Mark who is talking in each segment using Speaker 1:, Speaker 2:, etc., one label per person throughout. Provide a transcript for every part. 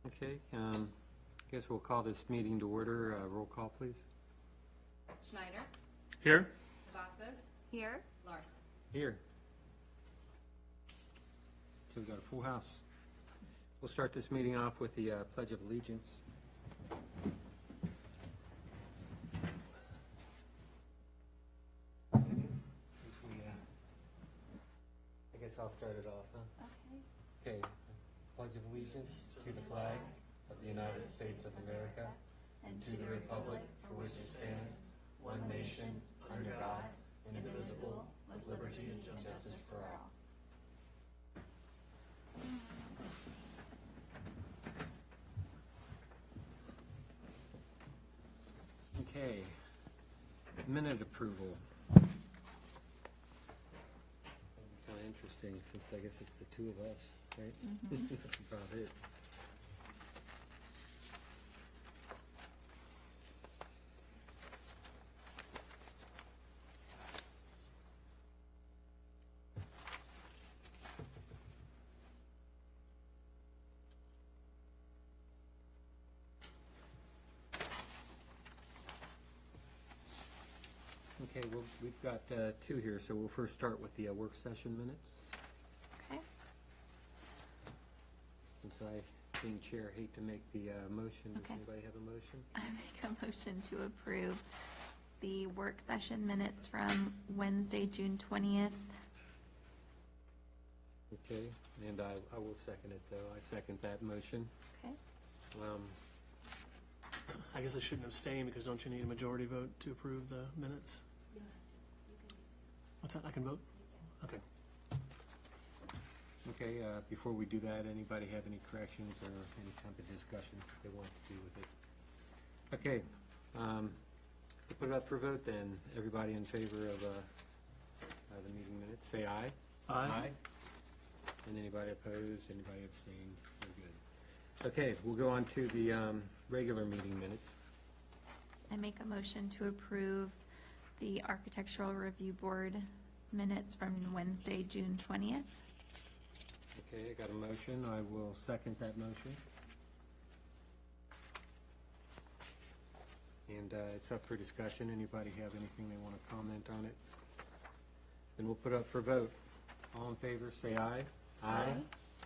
Speaker 1: Okay, guess we'll call this meeting to order. Roll call, please.
Speaker 2: Schneider,
Speaker 3: Here?
Speaker 2: Cavazos,
Speaker 4: Here.
Speaker 2: Larson.
Speaker 1: Here. So we've got a full house. We'll start this meeting off with the Pledge of Allegiance. Since we, I guess I'll start it off, huh?
Speaker 4: Okay.
Speaker 1: Okay. Pledge of Allegiance to the flag of the United States of America and to the republic for which it stands, one nation, under God, indivisible, with liberty and justice for all. Okay. Minute approval. Kind of interesting since I guess it's the two of us, right? That's about it. Okay, well, we've got two here, so we'll first start with the work session minutes.
Speaker 4: Okay.
Speaker 1: Since I, being chair, hate to make the motion. Does
Speaker 4: Okay.
Speaker 1: anybody have a motion?
Speaker 4: I make a motion to approve the work session minutes from Wednesday, June 20th.
Speaker 1: Okay, and I will second it, though. I second that motion.
Speaker 4: Okay.
Speaker 3: I guess I shouldn't abstain because don't you need a majority vote to approve the minutes? What's that? I can vote? Okay.
Speaker 1: Okay, before we do that, anybody have any corrections or any type of discussions that they want to do with it? Okay, we'll put it up for vote then. Everybody in favor of the meeting minutes, say aye.
Speaker 3: Aye.
Speaker 1: And anybody opposed, anybody abstained? We're good. Okay, we'll go on to the regular meeting minutes.
Speaker 4: I make a motion to approve the Architectural Review Board minutes from Wednesday, June 20th.
Speaker 1: Okay, I got a motion. I will second that motion. And it's up for discussion. Anybody have anything they want to comment on it? Then we'll put up for vote. All in favor, say aye.
Speaker 4: Aye.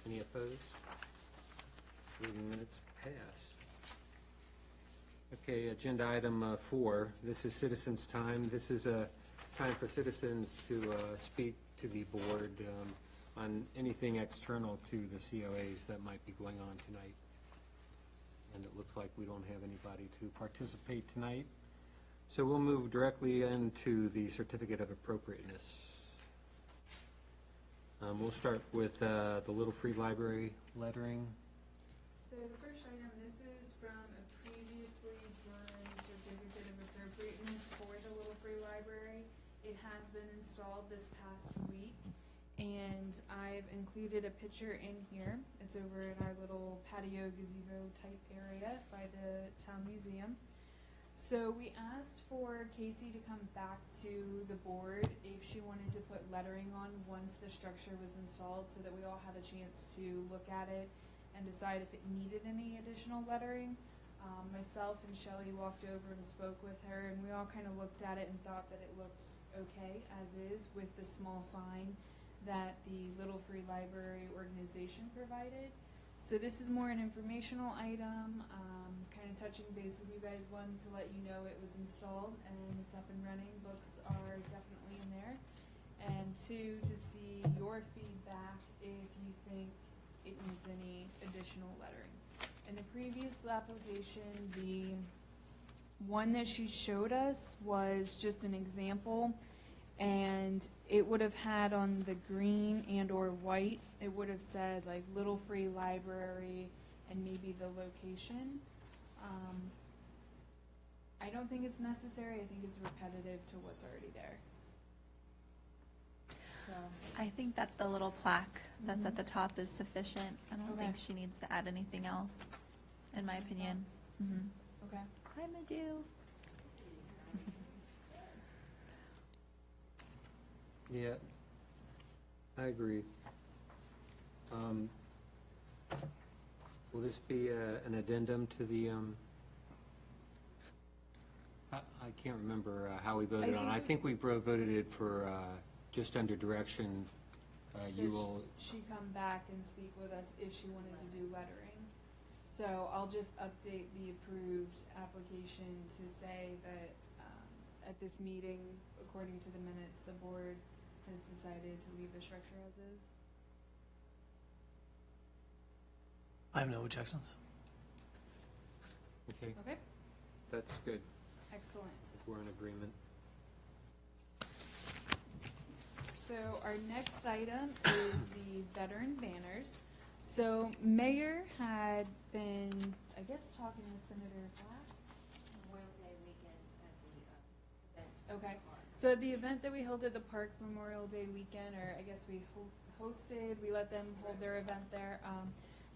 Speaker 1: Any opposed? Meeting minutes pass. Okay, agenda item 4. This is citizens' time. This is a time for citizens to speak to the board on anything external to the COAs that might be going on tonight. And it looks like we don't have anybody to participate tonight. So we'll move directly into the certificate of appropriateness. We'll start with the Little Free Library lettering.
Speaker 5: So the first item, this is from a previously done certificate of appropriateness for the Little Free Library. It has been installed this past week, and I've included a picture in here. It's over in our little patio gazebo type area by the town museum. So we asked for Casey to come back to the board if she wanted to put lettering on once the structure was installed so that we all had a chance to look at it and decide if it needed any additional lettering. Myself and Shelley walked over and spoke with her, and we all kind of looked at it and thought that it looked okay as is with the small sign that the Little Free Library organization provided. So this is more an informational item, kind of touching base with you guys. One, to let you know it was installed and it's up and running. Books are definitely in there. And two, to see your feedback if you think it needs any additional lettering. In the previous application, the one that she showed us was just an example, and it would have had on the green and or white, it would have said like Little Free Library and maybe the location. I don't think it's necessary. I think it's repetitive to what's already there. So
Speaker 4: I think that the little plaque that's at the top is sufficient. I don't
Speaker 5: Okay.
Speaker 4: think she needs to add anything else, in my opinion.
Speaker 5: okay.
Speaker 4: I'm a do.
Speaker 1: Yeah, I agree. Will this be an addendum to the, I can't remember how we voted on it. I think we voted it for just under direction. You will,
Speaker 5: She come back and speak with us if she wanted to do lettering. So I'll just update the approved application to say that at this meeting, according to the minutes, the board has decided to leave the structure as is.
Speaker 3: I have no objections.
Speaker 1: okay,
Speaker 5: Okay,
Speaker 1: that's good.
Speaker 5: excellent.
Speaker 1: We're in agreement.
Speaker 5: So our next item is the veteran banners. So Mayor had been, I guess, talking with Senator Black.
Speaker 2: Memorial Day weekend at the event.
Speaker 5: Okay, so at the event that we held at the park Memorial Day weekend, or I guess we hosted, we let them hold their event there.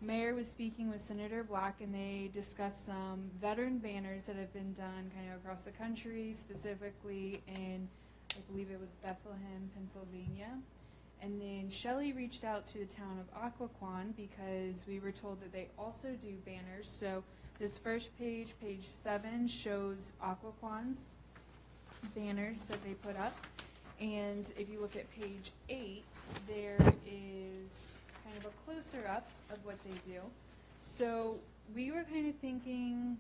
Speaker 5: Mayor was speaking with Senator Black, and they discussed some veteran banners that have been done kind of across the country, specifically in, I believe it was Bethlehem, Pennsylvania. And then Shelley reached out to the town of Occoquan because we were told that they also do banners. So this first page, page 7, shows Occoquan's banners that they put up. And if you look at page 8, there is kind of a closer up of what they do. So we were kind of thinking,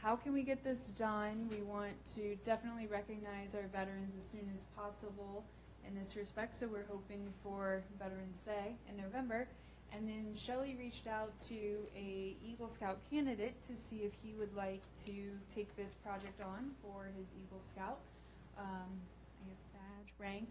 Speaker 5: how can we get this done? We want to definitely recognize our veterans as soon as possible in this respect, so we're hoping for Veterans Day in November. And then Shelley reached out to a Eagle Scout candidate to see if he would like to take this project on for his Eagle Scout, I guess badge, rank.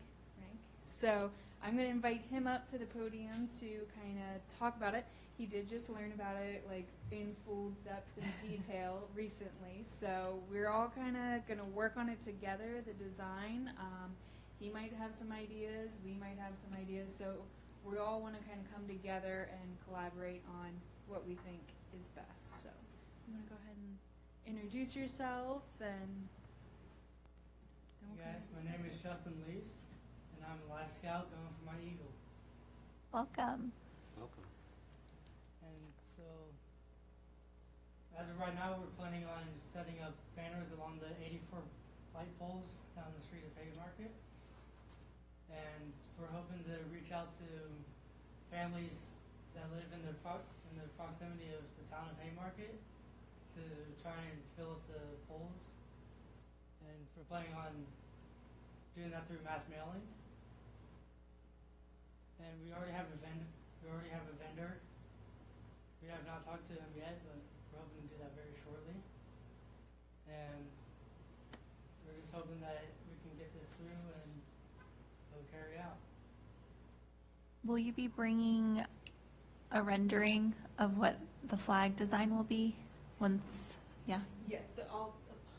Speaker 5: So I'm going to invite him up to the podium to kind of talk about it. He did just learn about it like in full depth and detail recently, so we're all kind of going to work on it together, the design. He might have some ideas, we might have some ideas, so we all want to kind of come together and collaborate on what we think is best. So I'm going to go ahead and introduce yourself and then we'll
Speaker 6: Hey guys, my name is Justin Lees, and I'm a Life Scout going for my Eagle.
Speaker 4: Welcome.
Speaker 1: Welcome.
Speaker 6: And so, as of right now, we're planning on setting up banners along the 84 light poles down the street of Haymarket. And we're hoping to reach out to families that live in the proximity of the town of Haymarket to try and fill up the poles. And we're planning on doing that through mass mailing. And we already have a vendor. We have not talked to him yet, but we're hoping to do that very shortly. And we're just hoping that we can get this through and it'll carry out.
Speaker 4: Will you be bringing a rendering of what the flag design will be once, yeah?
Speaker 5: Yes, so I'll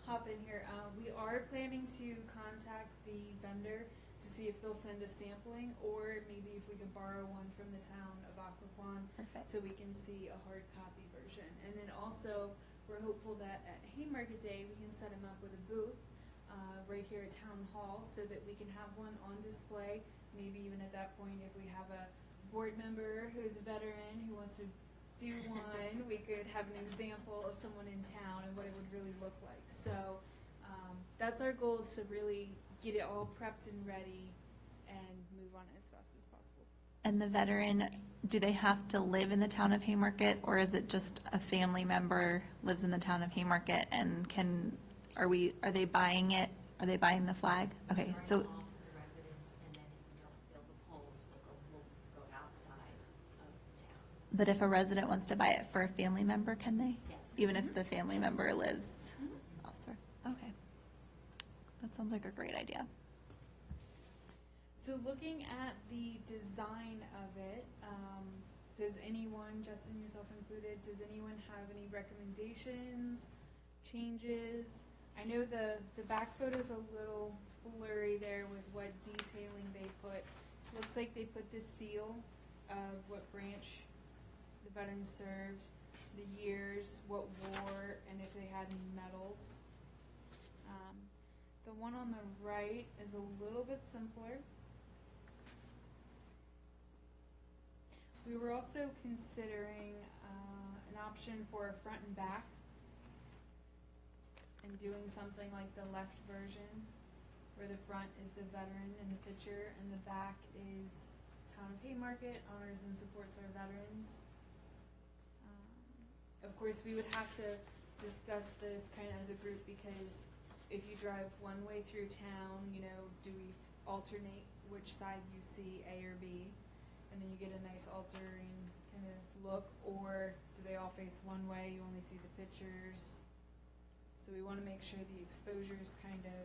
Speaker 5: hop in here. We are planning to contact the vendor to see if they'll send us sampling, or maybe if we could borrow one from the town of Occoquan
Speaker 4: Perfect.
Speaker 5: so we can see a hard copy version. And then also, we're hopeful that at Haymarket Day, we can set them up with a booth right here at Town Hall so that we can have one on display. Maybe even at that point, if we have a board member who's a veteran who wants to do one, we could have an example of someone in town and what it would really look like. So that's our goal, is to really get it all prepped and ready and move on as fast as possible.
Speaker 4: And the veteran, do they have to live in the town of Haymarket, or is it just a family member lives in the town of Haymarket and are they buying it? Are they buying the flag? Okay, so,
Speaker 7: For the residents, and then if we don't fill the poles, we'll go outside of town.
Speaker 4: but if a resident wants to buy it for a family member, can they?
Speaker 7: Yes.
Speaker 4: Even if the family member lives elsewhere? Okay. That sounds like a great idea.
Speaker 5: So looking at the design of it, does anyone, Justin, yourself included, does anyone have any recommendations, changes? I know the back photo's a little blurry there with what detailing they put. Looks like they put the seal of what branch the veteran served, the years, what war, and if they had any medals. The one on the right is a little bit simpler. We were also considering an option for a front and back, and doing something like the left version, where the front is the veteran in the picture, and the back is Town of Haymarket, honors and supports our veterans. Of course, we would have to discuss this kind of as a group, because if you drive one way through town, do we alternate which side you see, A or B, and then you get a nice altering kind of look, or do they all face one way, you only see the pictures? So we want to make sure the exposure is kind of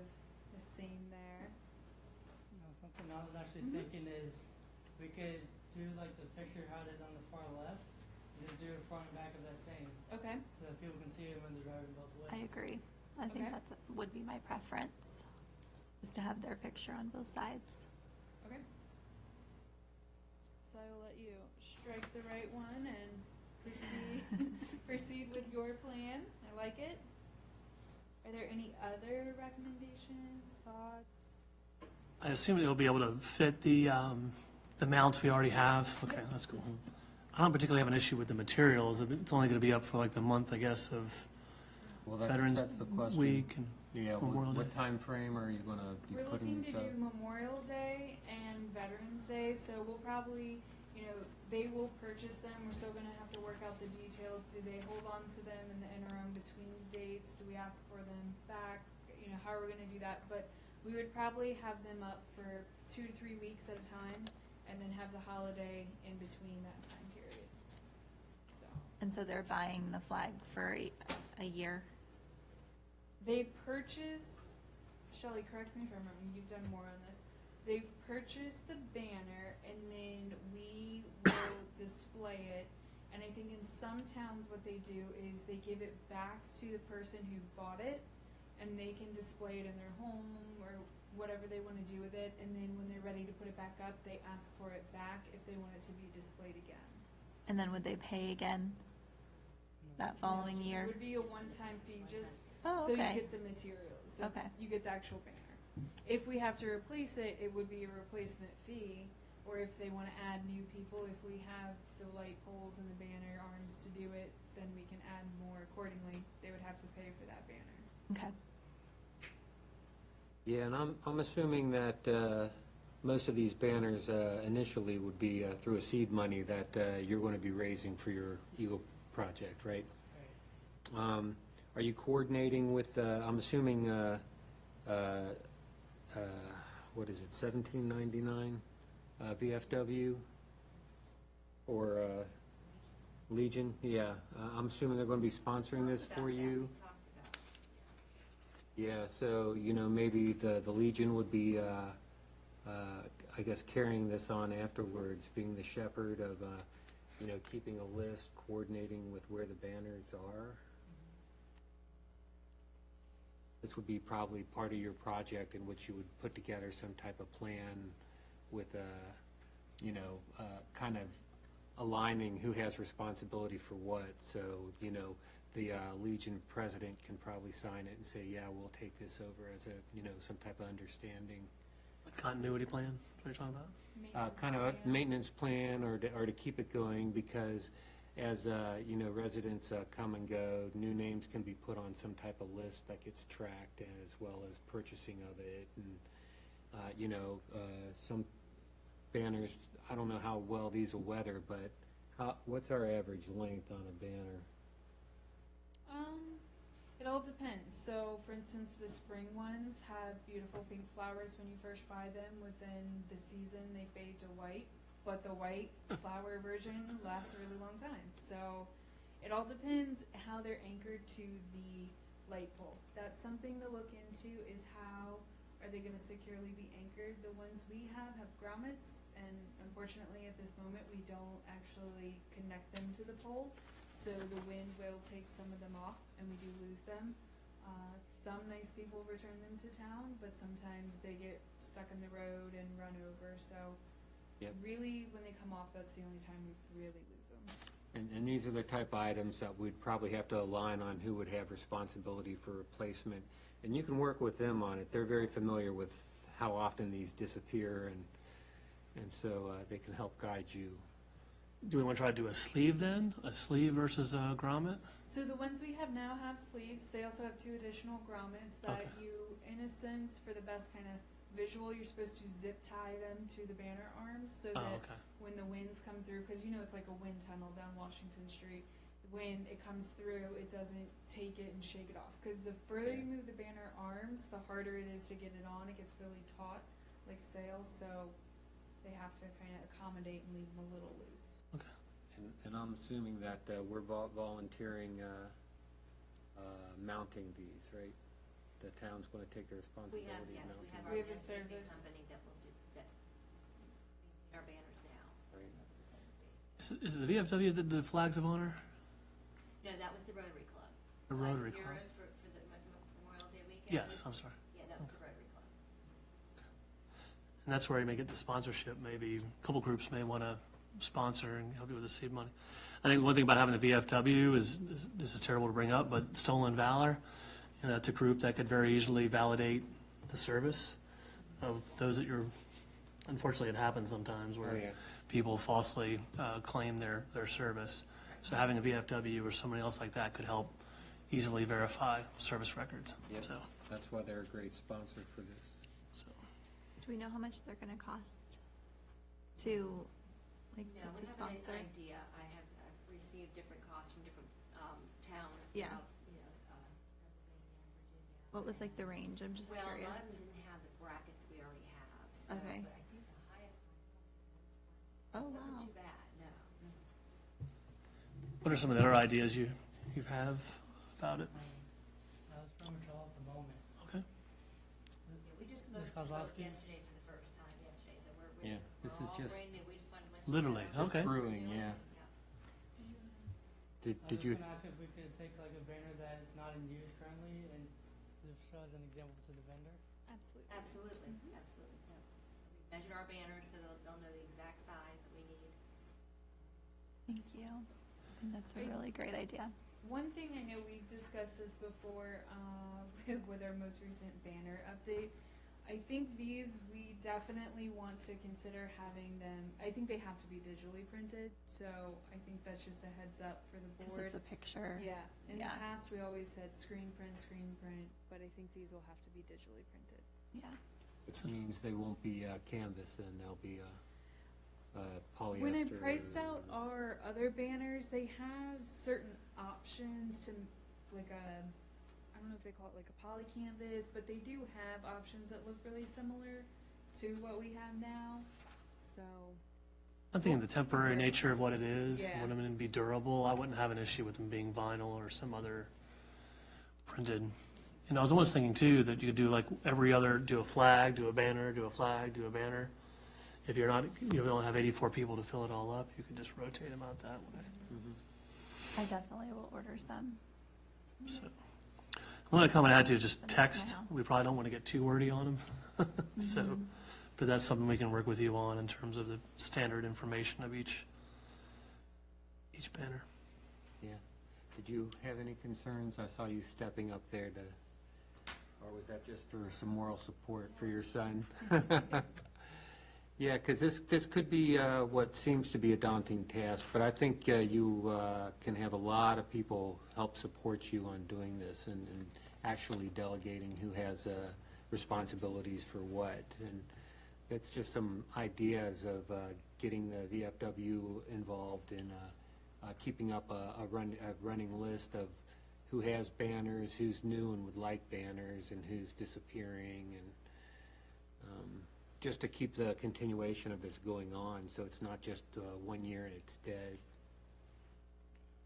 Speaker 5: the same there.
Speaker 6: Something I was actually thinking is we could do like the picture how it is on the far left, and just do a front and back of that same,
Speaker 5: Okay.
Speaker 6: so that people can see it when they're driving both ways.
Speaker 4: I agree. I think
Speaker 5: Okay.
Speaker 4: would be my preference, is to have their picture on both sides.
Speaker 5: Okay. So I will let you strike the right one and proceed with your plan. I like it. Are there any other recommendations, thoughts?
Speaker 3: I assume it'll be able to fit the mounts we already have. Okay, that's cool. I don't particularly have an issue with the materials. It's only going to be up for like the month, I guess, of
Speaker 1: Well,
Speaker 3: Veterans
Speaker 1: that's the question.
Speaker 3: Week. And
Speaker 1: Yeah,
Speaker 3: Memorial
Speaker 1: what
Speaker 3: Day.
Speaker 1: time frame are you gonna be
Speaker 5: We're
Speaker 1: putting
Speaker 5: looking to
Speaker 1: this up?
Speaker 5: do Memorial Day and Veterans Day, so we'll probably, they will purchase them. We're still gonna have to work out the details. Do they hold on to them in the interim between dates? Do we ask for them back? How are we gonna do that? But we would probably have them up for 2 to 3 weeks at a time, and then have the holiday in between that time period. So,
Speaker 4: And so they're buying the flag for a year.
Speaker 5: they purchase, Shelley, correct me if I'm wrong, you've done more on this. They've purchased the banner, and then we will display it. And I think in some towns, what they do is they give it back to the person who bought it, and they can display it in their home or whatever they want to do with it. And then when they're ready to put it back up, they ask for it back if they want it to be displayed again.
Speaker 4: And then would they pay again that following
Speaker 5: It
Speaker 4: year?
Speaker 5: would be a one-time fee, just
Speaker 4: Oh,
Speaker 5: so you
Speaker 4: okay.
Speaker 5: get the materials. So
Speaker 4: Okay.
Speaker 5: you get the actual banner. If we have to replace it, it would be a replacement fee. Or if they want to add new people, if we have the light poles and the banner arms to do it, then we can add more accordingly. They would have to pay for that banner.
Speaker 4: Okay.
Speaker 1: Yeah, and I'm assuming that most of these banners initially would be through a seed money that you're going to be raising for your Eagle project, right?
Speaker 6: Right.
Speaker 1: Are you coordinating with, I'm assuming, what is it, 1799 VFW or Legion? Yeah, I'm assuming they're going to be sponsoring this for you?
Speaker 7: We talked about it.
Speaker 1: Yeah, so, maybe the Legion would be, I guess, carrying this on afterwards, being the shepherd of, keeping a list, coordinating with where the banners are. This would be probably part of your project in which you would put together some type of plan with, kind of aligning who has responsibility for what. So, the Legion president can probably sign it and say, yeah, we'll take this over as a, some type of understanding.
Speaker 3: continuity plan, what are you talking about?
Speaker 1: Kind of a maintenance plan or to keep it going, because as, residents come and go, new names can be put on some type of list that gets tracked, as well as purchasing of it. And, some banners, I don't know how well these will weather, but what's our average length on a banner?
Speaker 5: It all depends. So, for instance, the spring ones have beautiful pink flowers when you first buy them. Within the season, they fade to white, but the white flower version lasts a really long time. So, it all depends how they're anchored to the light pole. That's something to look into, is how are they going to securely be anchored. The ones we have grommets, and unfortunately at this moment we don't actually connect them to the pole. So the wind will take some of them off, and we do lose them. Some nice people return them to town, but sometimes they get stuck in the road and run over. So
Speaker 1: Yep.
Speaker 5: really, when they come off, that's the only time we really lose them.
Speaker 1: And these are the type of items that we'd probably have to align on who would have responsibility for replacement. And you can work with them on it. They're very familiar with how often these disappear, and so they can help guide you
Speaker 3: do we want to try to do a sleeve then? A sleeve versus a grommet?
Speaker 5: So the ones we have now have sleeves. They also have 2 additional grommets that
Speaker 3: Okay.
Speaker 5: you, in a sense, for the best kind of visual, you're supposed to zip tie them to the banner arms so
Speaker 3: Oh,
Speaker 5: that
Speaker 3: okay.
Speaker 5: when the winds come through, because you know it's like a wind tunnel down Washington Street. When it comes through, it doesn't take it and shake it off. Because the further you move the banner arms, the harder it is to get it on. It gets really taut, like sails. So they have to kind of accommodate and leave them a little loose.
Speaker 1: And I'm assuming that we're volunteering mounting these, right? The town's going to take the
Speaker 7: We
Speaker 1: responsibility
Speaker 7: have,
Speaker 1: of
Speaker 7: yes,
Speaker 1: mounting
Speaker 7: we have
Speaker 1: them,
Speaker 7: our
Speaker 5: We have a
Speaker 7: landscaping
Speaker 5: service.
Speaker 7: company that will do, that maintain our banners now.
Speaker 1: right?
Speaker 7: The same base.
Speaker 3: Is it the VFW that did the flags of honor?
Speaker 7: No, that was the Rotary Club.
Speaker 3: The Rotary Club?
Speaker 7: Heroes for the Memorial Day weekend.
Speaker 3: Yes, I'm sorry.
Speaker 7: Yeah, that was the Rotary Club.
Speaker 3: And that's where you may get the sponsorship, maybe a couple groups may want to sponsor and help you with the seed money. I think one thing about having the VFW is this is terrible to bring up, but Stolen Valor, you know, that's a group that could very easily validate the service of those that you're, unfortunately, it happens sometimes
Speaker 1: Oh,
Speaker 3: where
Speaker 1: yeah.
Speaker 3: people falsely claim their service. So having a VFW or somebody else like that could help easily verify service records.
Speaker 1: Yep.
Speaker 3: So,
Speaker 1: That's why they're a great sponsor for this.
Speaker 4: Do we know how much they're gonna cost to, like,
Speaker 7: No,
Speaker 4: to
Speaker 7: we have an
Speaker 4: sponsor?
Speaker 7: idea. I've received different costs from different towns
Speaker 4: Yeah.
Speaker 7: throughout, Pennsylvania and Virginia.
Speaker 4: What was like the range? I'm just
Speaker 7: Well, a
Speaker 4: curious.
Speaker 7: lot of them didn't have the brackets we already have, so,
Speaker 4: Okay.
Speaker 7: but I think the highest one,
Speaker 4: Oh,
Speaker 7: it wasn't
Speaker 4: wow.
Speaker 7: too bad, no.
Speaker 3: what are some of the other ideas you have about it?
Speaker 6: That was pretty much all at the moment.
Speaker 3: Okay.
Speaker 7: Yeah, we just
Speaker 6: Ms.
Speaker 7: spoke
Speaker 6: Kozlowski?
Speaker 7: yesterday for the first time yesterday, so we're,
Speaker 1: Yeah,
Speaker 7: we're
Speaker 1: this is
Speaker 7: all
Speaker 1: just-
Speaker 7: brand new. We just wanted to let you
Speaker 3: Literally,
Speaker 7: know.
Speaker 3: okay.
Speaker 1: Brewing, yeah. Did
Speaker 6: I
Speaker 1: did
Speaker 6: was
Speaker 1: you,
Speaker 6: gonna ask if we could take like a banner that is not in use currently and to show as an example to the vendor.
Speaker 5: Absolutely.
Speaker 7: Absolutely, absolutely, yeah. We measured our banners, so they'll know the exact size that we need.
Speaker 4: Thank you. I think that's a really great idea.
Speaker 5: One thing I know we've discussed this before with our most recent banner update. I think these, we definitely want to consider having them, I think they have to be digitally printed, so I think that's just a heads up for the
Speaker 4: Because
Speaker 5: board.
Speaker 4: it's a picture.
Speaker 5: Yeah, in the
Speaker 4: Yeah.
Speaker 5: past, we always said screen print, but I think these will have to be digitally printed.
Speaker 4: Yeah.
Speaker 1: which means they won't be canvas, then they'll be polyester.
Speaker 5: When I priced out our other banners, they have certain options to, like I don't know if they call it like a poly canvas, but they do have options that look really similar to what we have now. So,
Speaker 3: I think the temporary nature of what it is,
Speaker 5: Yeah.
Speaker 3: when it be durable, I wouldn't have an issue with them being vinyl or some other printed. You know, I was almost thinking too, that you could do like every other, do a flag, do a banner, do a flag, do a banner. If you're not, you don't have 84 people to fill it all up, you could just rotate them out that way.
Speaker 4: I definitely will order some.
Speaker 3: So, one other comment I had to is just
Speaker 4: That makes my
Speaker 3: text.
Speaker 4: house.
Speaker 3: We probably don't want to get too wordy on them. So, but that's something we can work with you on in terms of the standard information of each banner.
Speaker 1: Yeah. Did you have any concerns? I saw you stepping up there to, or was that just for some moral support for your son? Yeah, because this could be what seems to be a daunting task, but I think you can have a lot of people help support you on doing this and actually delegating who has responsibilities for what. And it's just some ideas of getting the VFW involved in keeping up a running list of who has banners, who's new and would like banners, and who's disappearing, and just to keep the continuation of this going on, so it's not just 1 year and it's dead.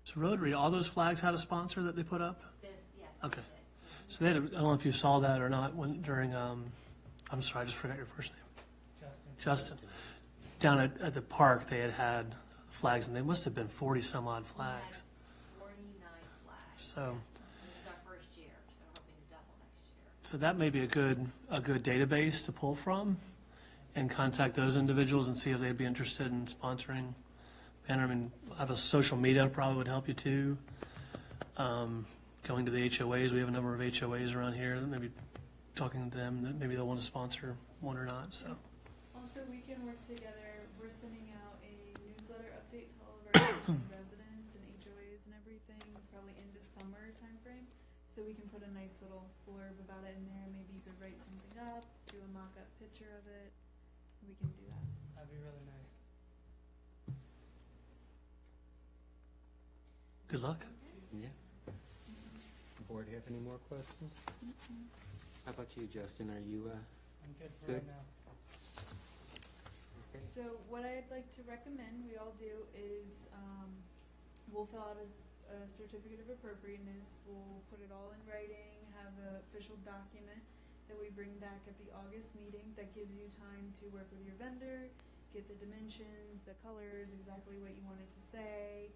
Speaker 3: So Rotary, all those flags had a sponsor that they put up?
Speaker 7: This, yes.
Speaker 3: Okay.
Speaker 7: they did.
Speaker 3: So they had, I don't know if you saw that or not, when, during, I'm sorry, I just forgot your first name. Justin. Down at the park, they had flags, and they must have been 40-some odd
Speaker 7: We had
Speaker 3: flags.
Speaker 7: 49 flags.
Speaker 3: So-
Speaker 7: yes. It was our first year, so we're hoping to double next year.
Speaker 3: So that may be a good database to pull from and contact those individuals and see if they'd be interested in sponsoring banner. I mean, have a social media probably would help you too. Going to the HOAs, we have a number of HOAs around here, maybe talking to them, that maybe they'll want to sponsor one or not, so.
Speaker 5: Also, we can work together. We're sending out a newsletter update to all of our residents and HOAs and everything, probably end of summer timeframe. So we can put a nice little blurb about it in there. Maybe you could write something up, do a mock-up picture of it. We can do that.
Speaker 6: That'd be really nice.
Speaker 3: Good luck.
Speaker 1: Yeah. Board have any more questions? How about you, Justin? Are you,
Speaker 6: I'm good for
Speaker 1: Good.
Speaker 6: right now.
Speaker 5: So what I'd like to recommend we all do is, we'll fill out a certificate of appropriateness, we'll put it all in writing, have an official document that we bring back at the August meeting that gives you time to work with your vendor, get the dimensions, the colors, exactly what you want it to say.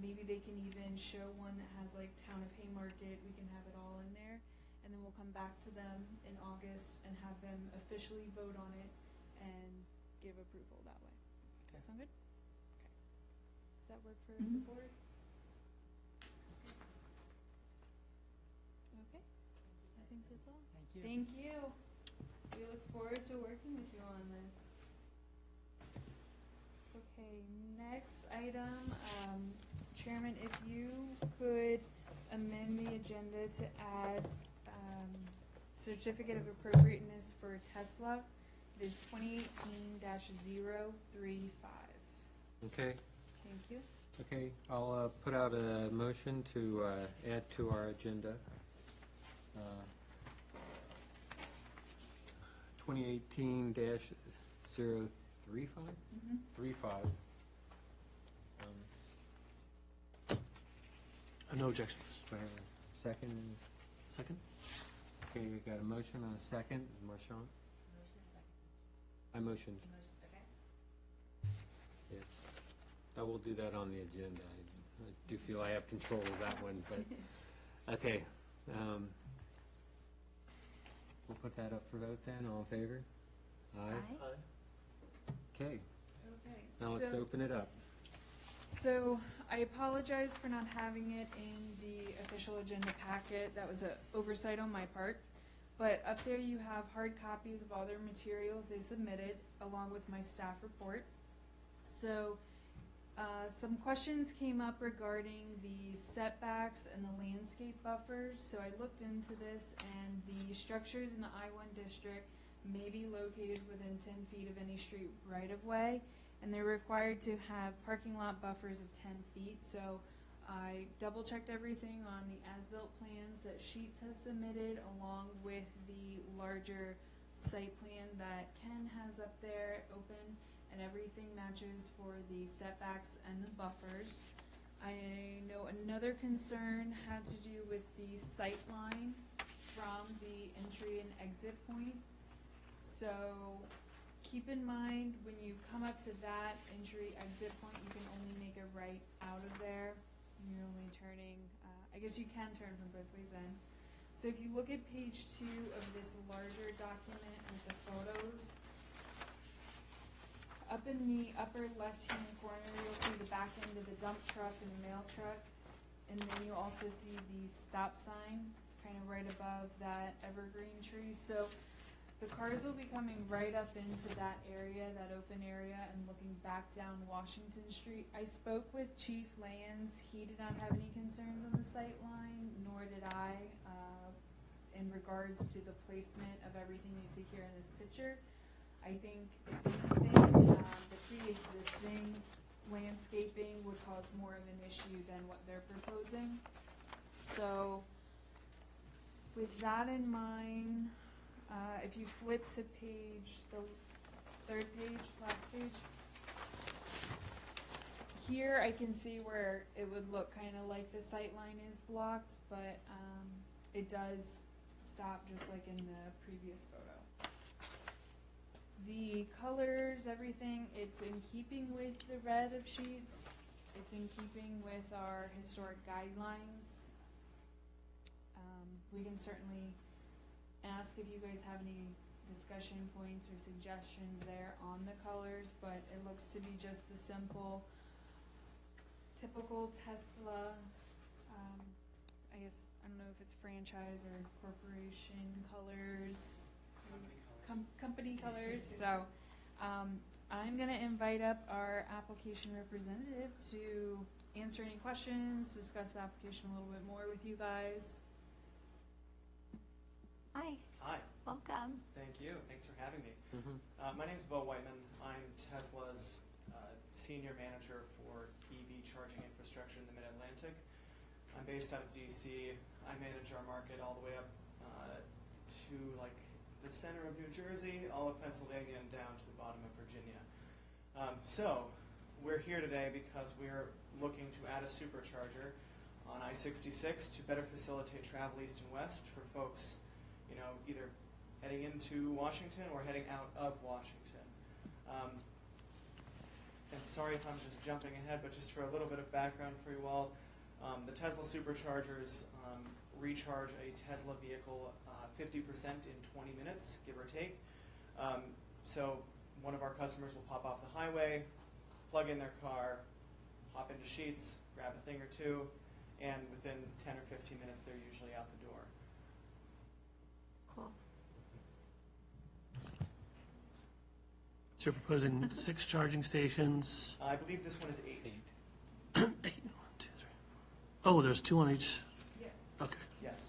Speaker 5: Maybe they can even show one that has like Town of Haymarket, we can have it all in there. And then we'll come back to them in August and have them officially vote on it and give approval that way. Does that sound good? Okay. Does that work for the board? Okay. I think that's all.
Speaker 6: Thank you.
Speaker 5: Thank you. We look forward to working with you on this. Okay, next item, Chairman, if you could amend the agenda to add certificate of appropriateness for Tesla. It is 2018-035.
Speaker 1: okay?
Speaker 5: Thank you.
Speaker 1: Okay, I'll put out a motion to add to our agenda 2018-035? 35.
Speaker 3: No objections.
Speaker 1: Do I have a second?
Speaker 3: Second?
Speaker 1: Okay, we got a motion and a second. Marchand? I motioned. Yes. I will do that on the agenda. I do feel I have control of that one, but, okay. We'll put that up for vote then. All in favor? Aye. Okay,
Speaker 5: Okay,
Speaker 1: now let's open it up.
Speaker 5: So I apologize for not having it in the official agenda packet. That was an oversight on my part. But up there you have hard copies of all their materials they submitted, along with my staff report. So some questions came up regarding the setbacks and the landscape buffers. So I looked into this, and the structures in the I-1 district may be located within 10 feet of any street right-of-way, and they're required to have parking lot buffers of 10 feet. So I double-checked everything on the as-built plans that Sheets has submitted, along with the larger site plan that Ken has up there open, and everything matches for the setbacks and the buffers. I know another concern had to do with the sight line from the entry and exit point. So keep in mind, when you come up to that entry-exit point, you can only make a right out of there. You're only turning, I guess you can turn from both ways in. So if you look at page 2 of this larger document with the photos, up in the upper left-hand corner, you'll see the back end of the dump truck and the mail truck. And then you'll also see the stop sign kind of right above that evergreen tree. So the cars will be coming right up into that area, that open area, and looking back down Washington Street. I spoke with Chief Lands. He did not have any concerns on the sight line, nor did I, in regards to the placement of everything you see here in this picture. I think, if anything, the pre-existing landscaping would cause more of an issue than what they're proposing. So, with that in mind, if you flip to the third page, last page, here I can see where it would look kind of like the sight line is blocked, but it does stop just like in the previous photo. The colors, everything, it's in keeping with the red of Sheets. It's in keeping with our historic guidelines. We can certainly ask if you guys have any discussion points or suggestions there on the colors, but it looks to be just the simple, typical Tesla, I guess, I don't know if it's franchise or corporation colors. Company colors. So I'm gonna invite up our application representative to answer any questions, discuss the application a little bit more with you guys.
Speaker 4: Hi,
Speaker 8: Hi,
Speaker 4: welcome.
Speaker 8: thank you. Thanks for having me.
Speaker 1: Mhm.
Speaker 8: My name's Bo Whiteman. I'm Tesla's senior manager for EV charging infrastructure in the Mid-Atlantic. I'm based out of DC. I manage our market all the way up to like the center of New Jersey, all of Pennsylvania, and down to the bottom of Virginia. So we're here today because we're looking to add a supercharger on I-66 to better facilitate travel east and west for folks, you know, either heading into Washington or heading out of Washington. And sorry if I'm just jumping ahead, but just for a little bit of background for you all, the Tesla superchargers recharge a Tesla vehicle 50% in 20 minutes, give or take. So one of our customers will pop off the highway, plug in their car, hop into Sheetz, grab a thing or two, and within 10 or 15 minutes, they're usually out the door.
Speaker 4: Cool.
Speaker 3: So you're proposing 6 charging stations?
Speaker 8: I believe this one is 8.
Speaker 3: 8, 1, 2, 3. Oh, there's 2 on each,
Speaker 5: Yes.
Speaker 3: okay.
Speaker 8: Yes.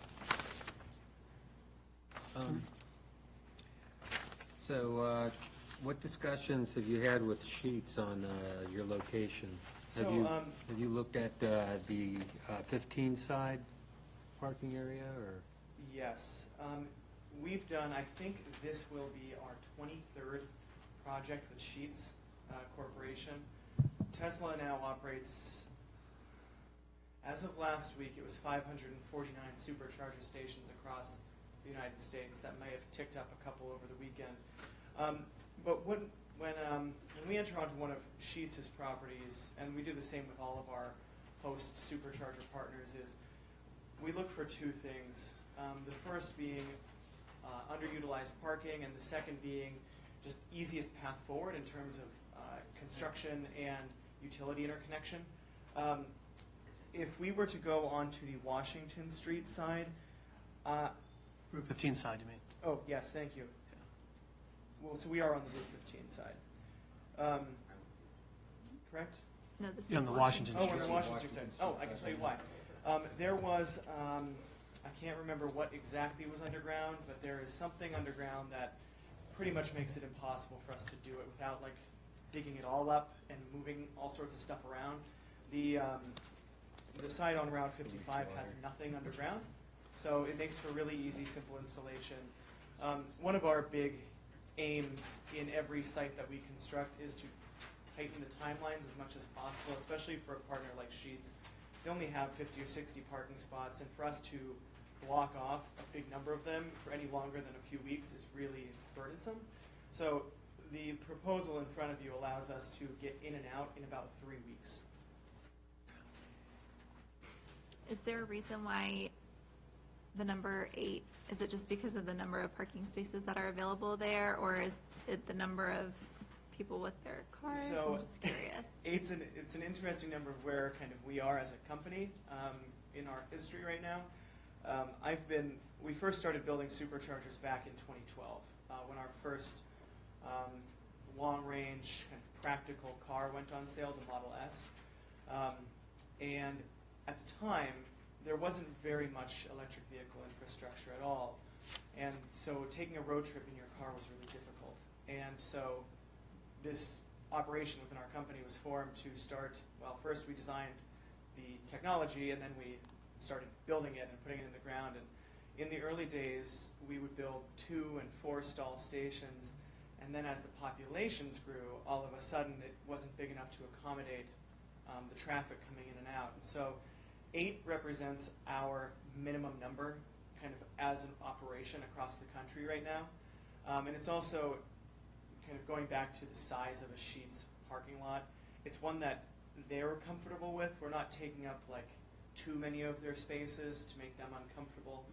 Speaker 1: So, what discussions have you had with Sheetz on your location? Have
Speaker 8: So,
Speaker 1: you have you looked at the 15 side parking area, or?
Speaker 8: Yes. We've done, I think this will be our 23rd project with Sheetz Corporation. Tesla now operates, as of last week, it was 549 supercharger stations across the United States. That may have ticked up a couple over the weekend. But when we enter onto one of Sheetz's properties, and we do the same with all of our host supercharger partners, is we look for 2 things. The first being underutilized parking, and the second being just easiest path forward in terms of construction and utility interconnection. If we were to go onto the Washington Street side,
Speaker 3: Route 15 side, you mean?
Speaker 8: oh yes, thank you. Well, so we are on the Route 15 side, correct?
Speaker 4: No, this
Speaker 3: You're
Speaker 4: is
Speaker 3: on the Washington
Speaker 8: Oh,
Speaker 3: Street.
Speaker 8: on the Washington side. Oh, I can tell you why. There was, I can't remember what exactly was underground, but there is something underground that pretty much makes it impossible for us to do it without like digging it all up and moving all sorts of stuff around. The site on Route 55 has nothing underground, so it makes for really easy, simple installation. One of our big aims in every site that we construct is to tighten the timelines as much as possible, especially for a partner like Sheetz. They only have 50 or 60 parking spots, and for us to block off a big number of them for any longer than a few weeks is really burdensome. So the proposal in front of you allows us to get in and out in about 3 weeks.
Speaker 4: Is there a reason why the number 8, is it just because of the number of parking spaces that are available there, or is it the number of people with their cars?
Speaker 8: So
Speaker 4: I'm just curious.
Speaker 8: it's an interesting number of where kind of we are as a company in our history right now. We first started building superchargers back in 2012 when our first long-range kind of practical car went on sale, the Model S. And at the time, there wasn't very much electric vehicle infrastructure at all. And so taking a road trip in your car was really difficult. And so this operation within our company was formed to start, well, first we designed the technology, and then we started building it and putting it in the ground. And in the early days, we would build 2 and 4 stall stations, and then as the populations grew, all of a sudden it wasn't big enough to accommodate the traffic coming in and out. And so 8 represents our minimum number kind of as an operation across the country right now. And it's also kind of going back to the size of a Sheetz parking lot. It's one that they're comfortable with. We're not taking up like too many of their spaces to make them uncomfortable.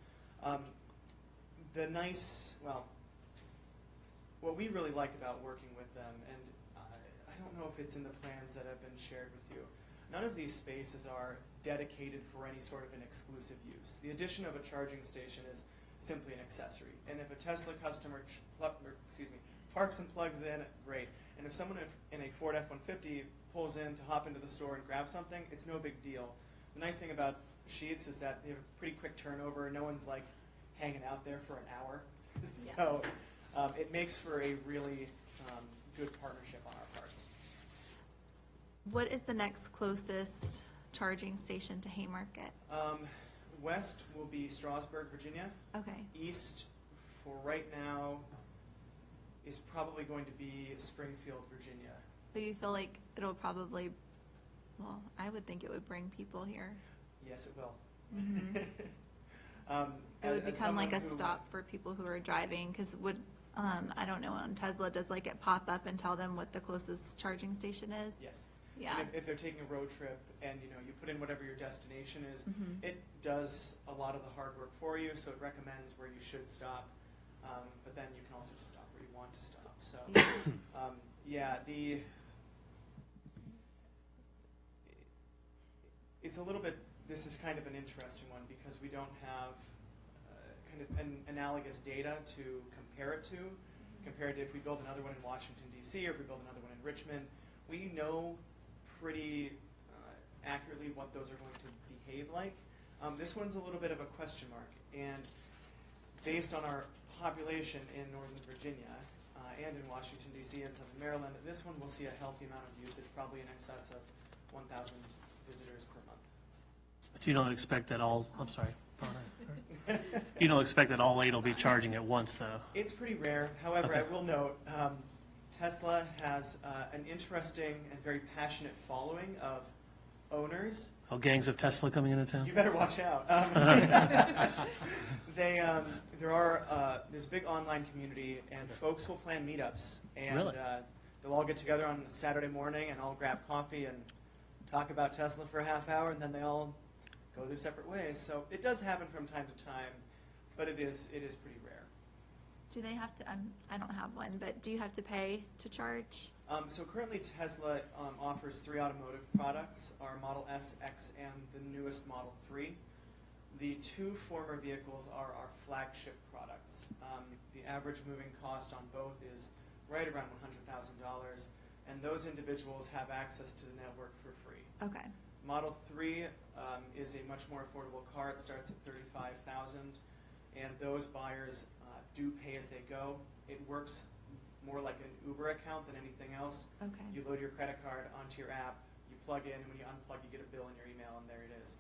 Speaker 8: What we really like about working with them, and I don't know if it's in the plans that have been shared with you, none of these spaces are dedicated for any sort of an exclusive use. The addition of a charging station is simply an accessory. And if a Tesla customer parks and plugs in, great. And if someone in a Ford F-150 pulls in to hop into the store and grab something, it's no big deal. The nice thing about Sheetz is that they have a pretty quick turnover. No one's like hanging out there for an hour. So it makes for a really good partnership on our parts.
Speaker 4: What is the next closest charging station to Haymarket?
Speaker 8: West will be Strasburg, Virginia.
Speaker 4: Okay,
Speaker 8: East, for right now, is probably going to be Springfield, Virginia.
Speaker 4: so you feel like it'll probably, well, I would think it would bring people here.
Speaker 8: Yes, it will.
Speaker 4: It would
Speaker 8: As
Speaker 4: become like a
Speaker 8: someone who-
Speaker 4: stop for people who are driving, because I don't know, on Tesla, does like it pop up and tell them what the closest charging station is?
Speaker 8: Yes.
Speaker 4: Yeah,
Speaker 8: And if they're taking a road trip and you put in whatever your destination is,
Speaker 4: Mhm.
Speaker 8: it does a lot of the hard work for you. So it recommends where you should stop, but then you can also just stop where you want to stop. So
Speaker 4: Yeah.
Speaker 8: It's a little bit. This is kind of an interesting one because we don't have kind of an analogous data to compare it to, compared to if we build another one in Washington D.C. or if we build another one in Richmond. We know pretty accurately what those are going to behave like. This one's a little bit of a question mark, and based on our population in Northern Virginia and in Washington, D.C. and Southern Maryland, this one will see a healthy amount of usage, probably in excess of 1,000 visitors per month.
Speaker 3: But you don't expect that all, I'm sorry. You don't expect that all 8 will be charging at once, though?
Speaker 8: It's pretty rare. However,
Speaker 3: Okay.
Speaker 8: I will note, Tesla has an interesting and very passionate following of owners.
Speaker 3: Oh, gangs of Tesla coming into town?
Speaker 8: You better watch out. There's a big online community, and folks will plan meetups, and
Speaker 3: Really?
Speaker 8: they'll all get together on a Saturday morning and all grab coffee and talk about Tesla for a half hour, and then they all go their separate ways. So it does happen from time to time, but it is pretty rare.
Speaker 4: Do they have to, I don't have one, but do you have to pay to charge?
Speaker 8: So currently Tesla offers 3 automotive products, our Model S, X, and the newest Model 3. The 2 former vehicles are our flagship products. The average moving cost on both is right around $100,000, and those individuals have access to the network for free.
Speaker 4: Okay,
Speaker 8: Model 3 is a much more affordable car. It starts at $35,000, and those buyers do pay as they go. It works more like an Uber account than anything else.
Speaker 4: okay.
Speaker 8: You load your credit card onto your app, you plug in, and when you unplug, you get a bill in your email, and there it is.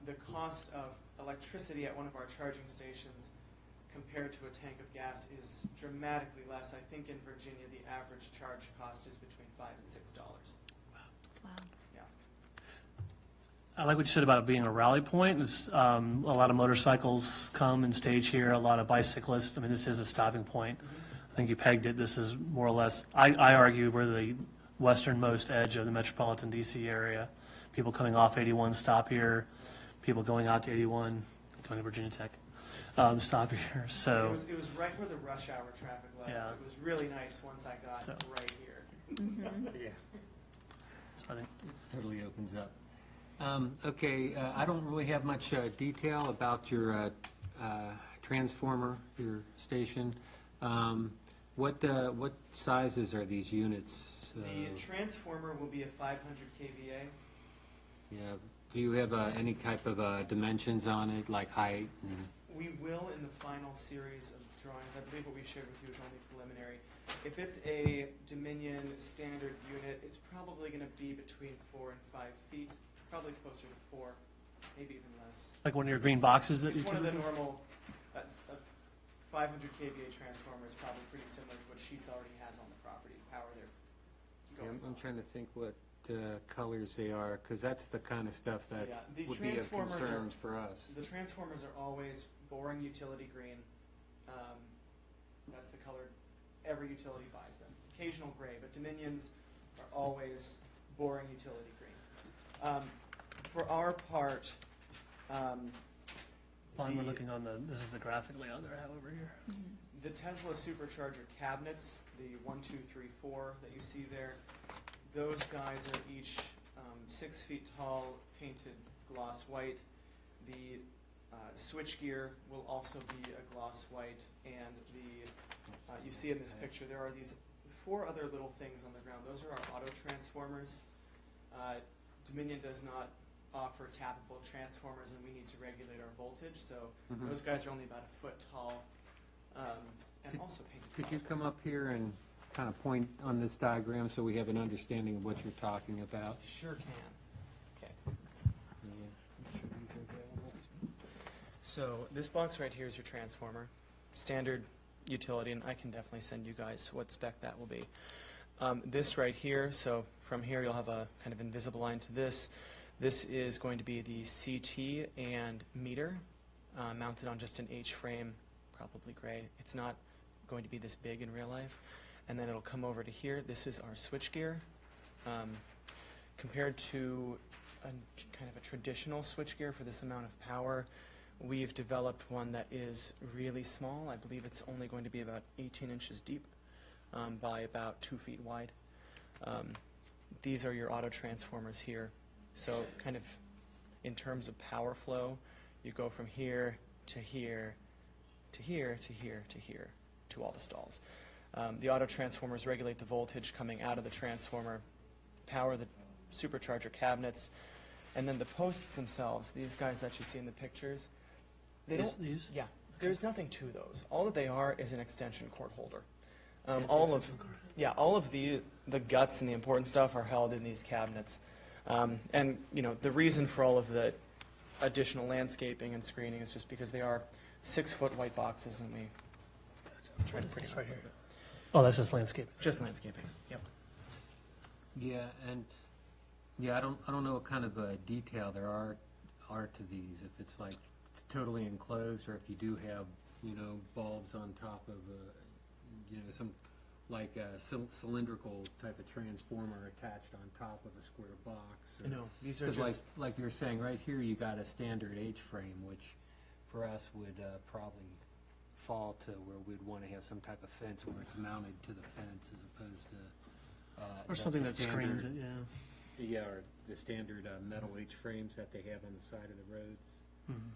Speaker 8: The cost of electricity at one of our charging stations compared to a tank of gas is dramatically less. I think in Virginia, the average charge cost is between $5 and $6.
Speaker 4: Wow.
Speaker 8: Yeah.
Speaker 3: I like what you said about it being a rally point. It's, a lot of motorcycles come and stage here, a lot of bicyclists. I mean, this is a stopping point. I think you pegged it. This is more or less, I argue we're the westernmost edge of the metropolitan D.C. area. People coming off 81 stop here. People going out to 81, going to Virginia Tech, stop here. So,
Speaker 8: It was right where the rush hour traffic was.
Speaker 3: Yeah.
Speaker 8: It was really nice once I got
Speaker 3: So.
Speaker 8: right here.
Speaker 1: Yeah,
Speaker 3: so I think
Speaker 1: totally opens up. Okay, I don't really have much detail about your transformer, your station. What sizes are these units?
Speaker 8: The transformer will be a 500 kVA.
Speaker 1: Yeah, do you have any type of dimensions on it, like height? And,
Speaker 8: We will in the final series of drawings. I believe what we shared with you is only preliminary. If it's a Dominion standard unit, it's probably going to be between 4 and 5 feet, probably closer to 4, maybe even less.
Speaker 3: like one of your green boxes that
Speaker 8: It's
Speaker 3: you
Speaker 8: one of the
Speaker 3: can-
Speaker 8: normal, a 500 kVA transformer is probably pretty similar to what Sheetz already has on the property, power their
Speaker 1: Yeah,
Speaker 8: goings
Speaker 1: I'm
Speaker 8: on.
Speaker 1: trying to think what colors they are, because that's the kind of stuff that
Speaker 8: Yeah, the
Speaker 1: would be of
Speaker 8: transformers
Speaker 1: concern
Speaker 8: are-
Speaker 1: for us.
Speaker 8: The transformers are always boring utility green. That's the color every utility buys them. Occasional gray, but Dominions are always boring utility green. For our part,
Speaker 3: Fine, we're
Speaker 8: the-
Speaker 3: looking on this is the graphic layout that I have over here.
Speaker 8: the Tesla supercharger cabinets, the 1, 2, 3, 4 that you see there, those guys are each 6 feet tall, painted gloss white. The switchgear will also be a gloss white, and the you see in this picture, there are these 4 other little things on the ground. Those are our auto transformers. Dominion does not offer tappable transformers, and we need to regulate our voltage, so
Speaker 1: Mhm.
Speaker 8: those guys are only about a foot tall, and also painted.
Speaker 1: Could you
Speaker 8: plastic.
Speaker 1: come up here and kind of point on this diagram so we have an understanding of what you're talking about?
Speaker 8: Sure can. Okay. So this box right here is your transformer, standard utility, and I can definitely send you guys what spec that will be. This right here, so from here you'll have a kind of invisible line to this. This is going to be the CT and meter mounted on just an H-frame, probably gray. It's not going to be this big in real life. And then it'll come over to here. This is our switchgear. Compared to kind of a traditional switchgear for this amount of power, we've developed one that is really small. I believe it's only going to be about 18 inches deep by about 2 feet wide. These are your auto transformers here. So kind of in terms of power flow, you go from here to here to here to here to here to all the stalls. The auto transformers regulate the voltage coming out of the transformer, power the supercharger cabinets, and then the posts themselves, these guys that you see in the pictures, they don't,
Speaker 3: These?
Speaker 8: yeah, there's nothing to those. All that they are is an extension cord holder.
Speaker 3: It's
Speaker 8: All of,
Speaker 3: extension cord.
Speaker 8: yeah, all of the guts and the important stuff are held in these cabinets. And, you know, the reason for all of the additional landscaping and screening is just because they are 6-foot white boxes, and we try to pretty
Speaker 3: It's right here. Oh, that's just landscaping.
Speaker 8: just landscaping. Yep.
Speaker 1: Yeah, and, yeah, I don't know what kind of detail there are to these, if it's like totally enclosed, or if you do have, you know, bulbs on top of, you know, some, like a cylindrical type of transformer attached on top of a square box. or-
Speaker 8: No, these are
Speaker 1: 'cause
Speaker 8: just,
Speaker 1: like you're saying, right here, you got a standard H-frame, which for us would probably fall to where we'd want to have some type of fence where it's mounted to the fence as opposed to.
Speaker 3: Or something
Speaker 1: the
Speaker 3: that screens it,
Speaker 1: standard-
Speaker 3: yeah.
Speaker 1: Yeah, or the standard metal H-frames that they have on the side of the roads.
Speaker 3: Mhm.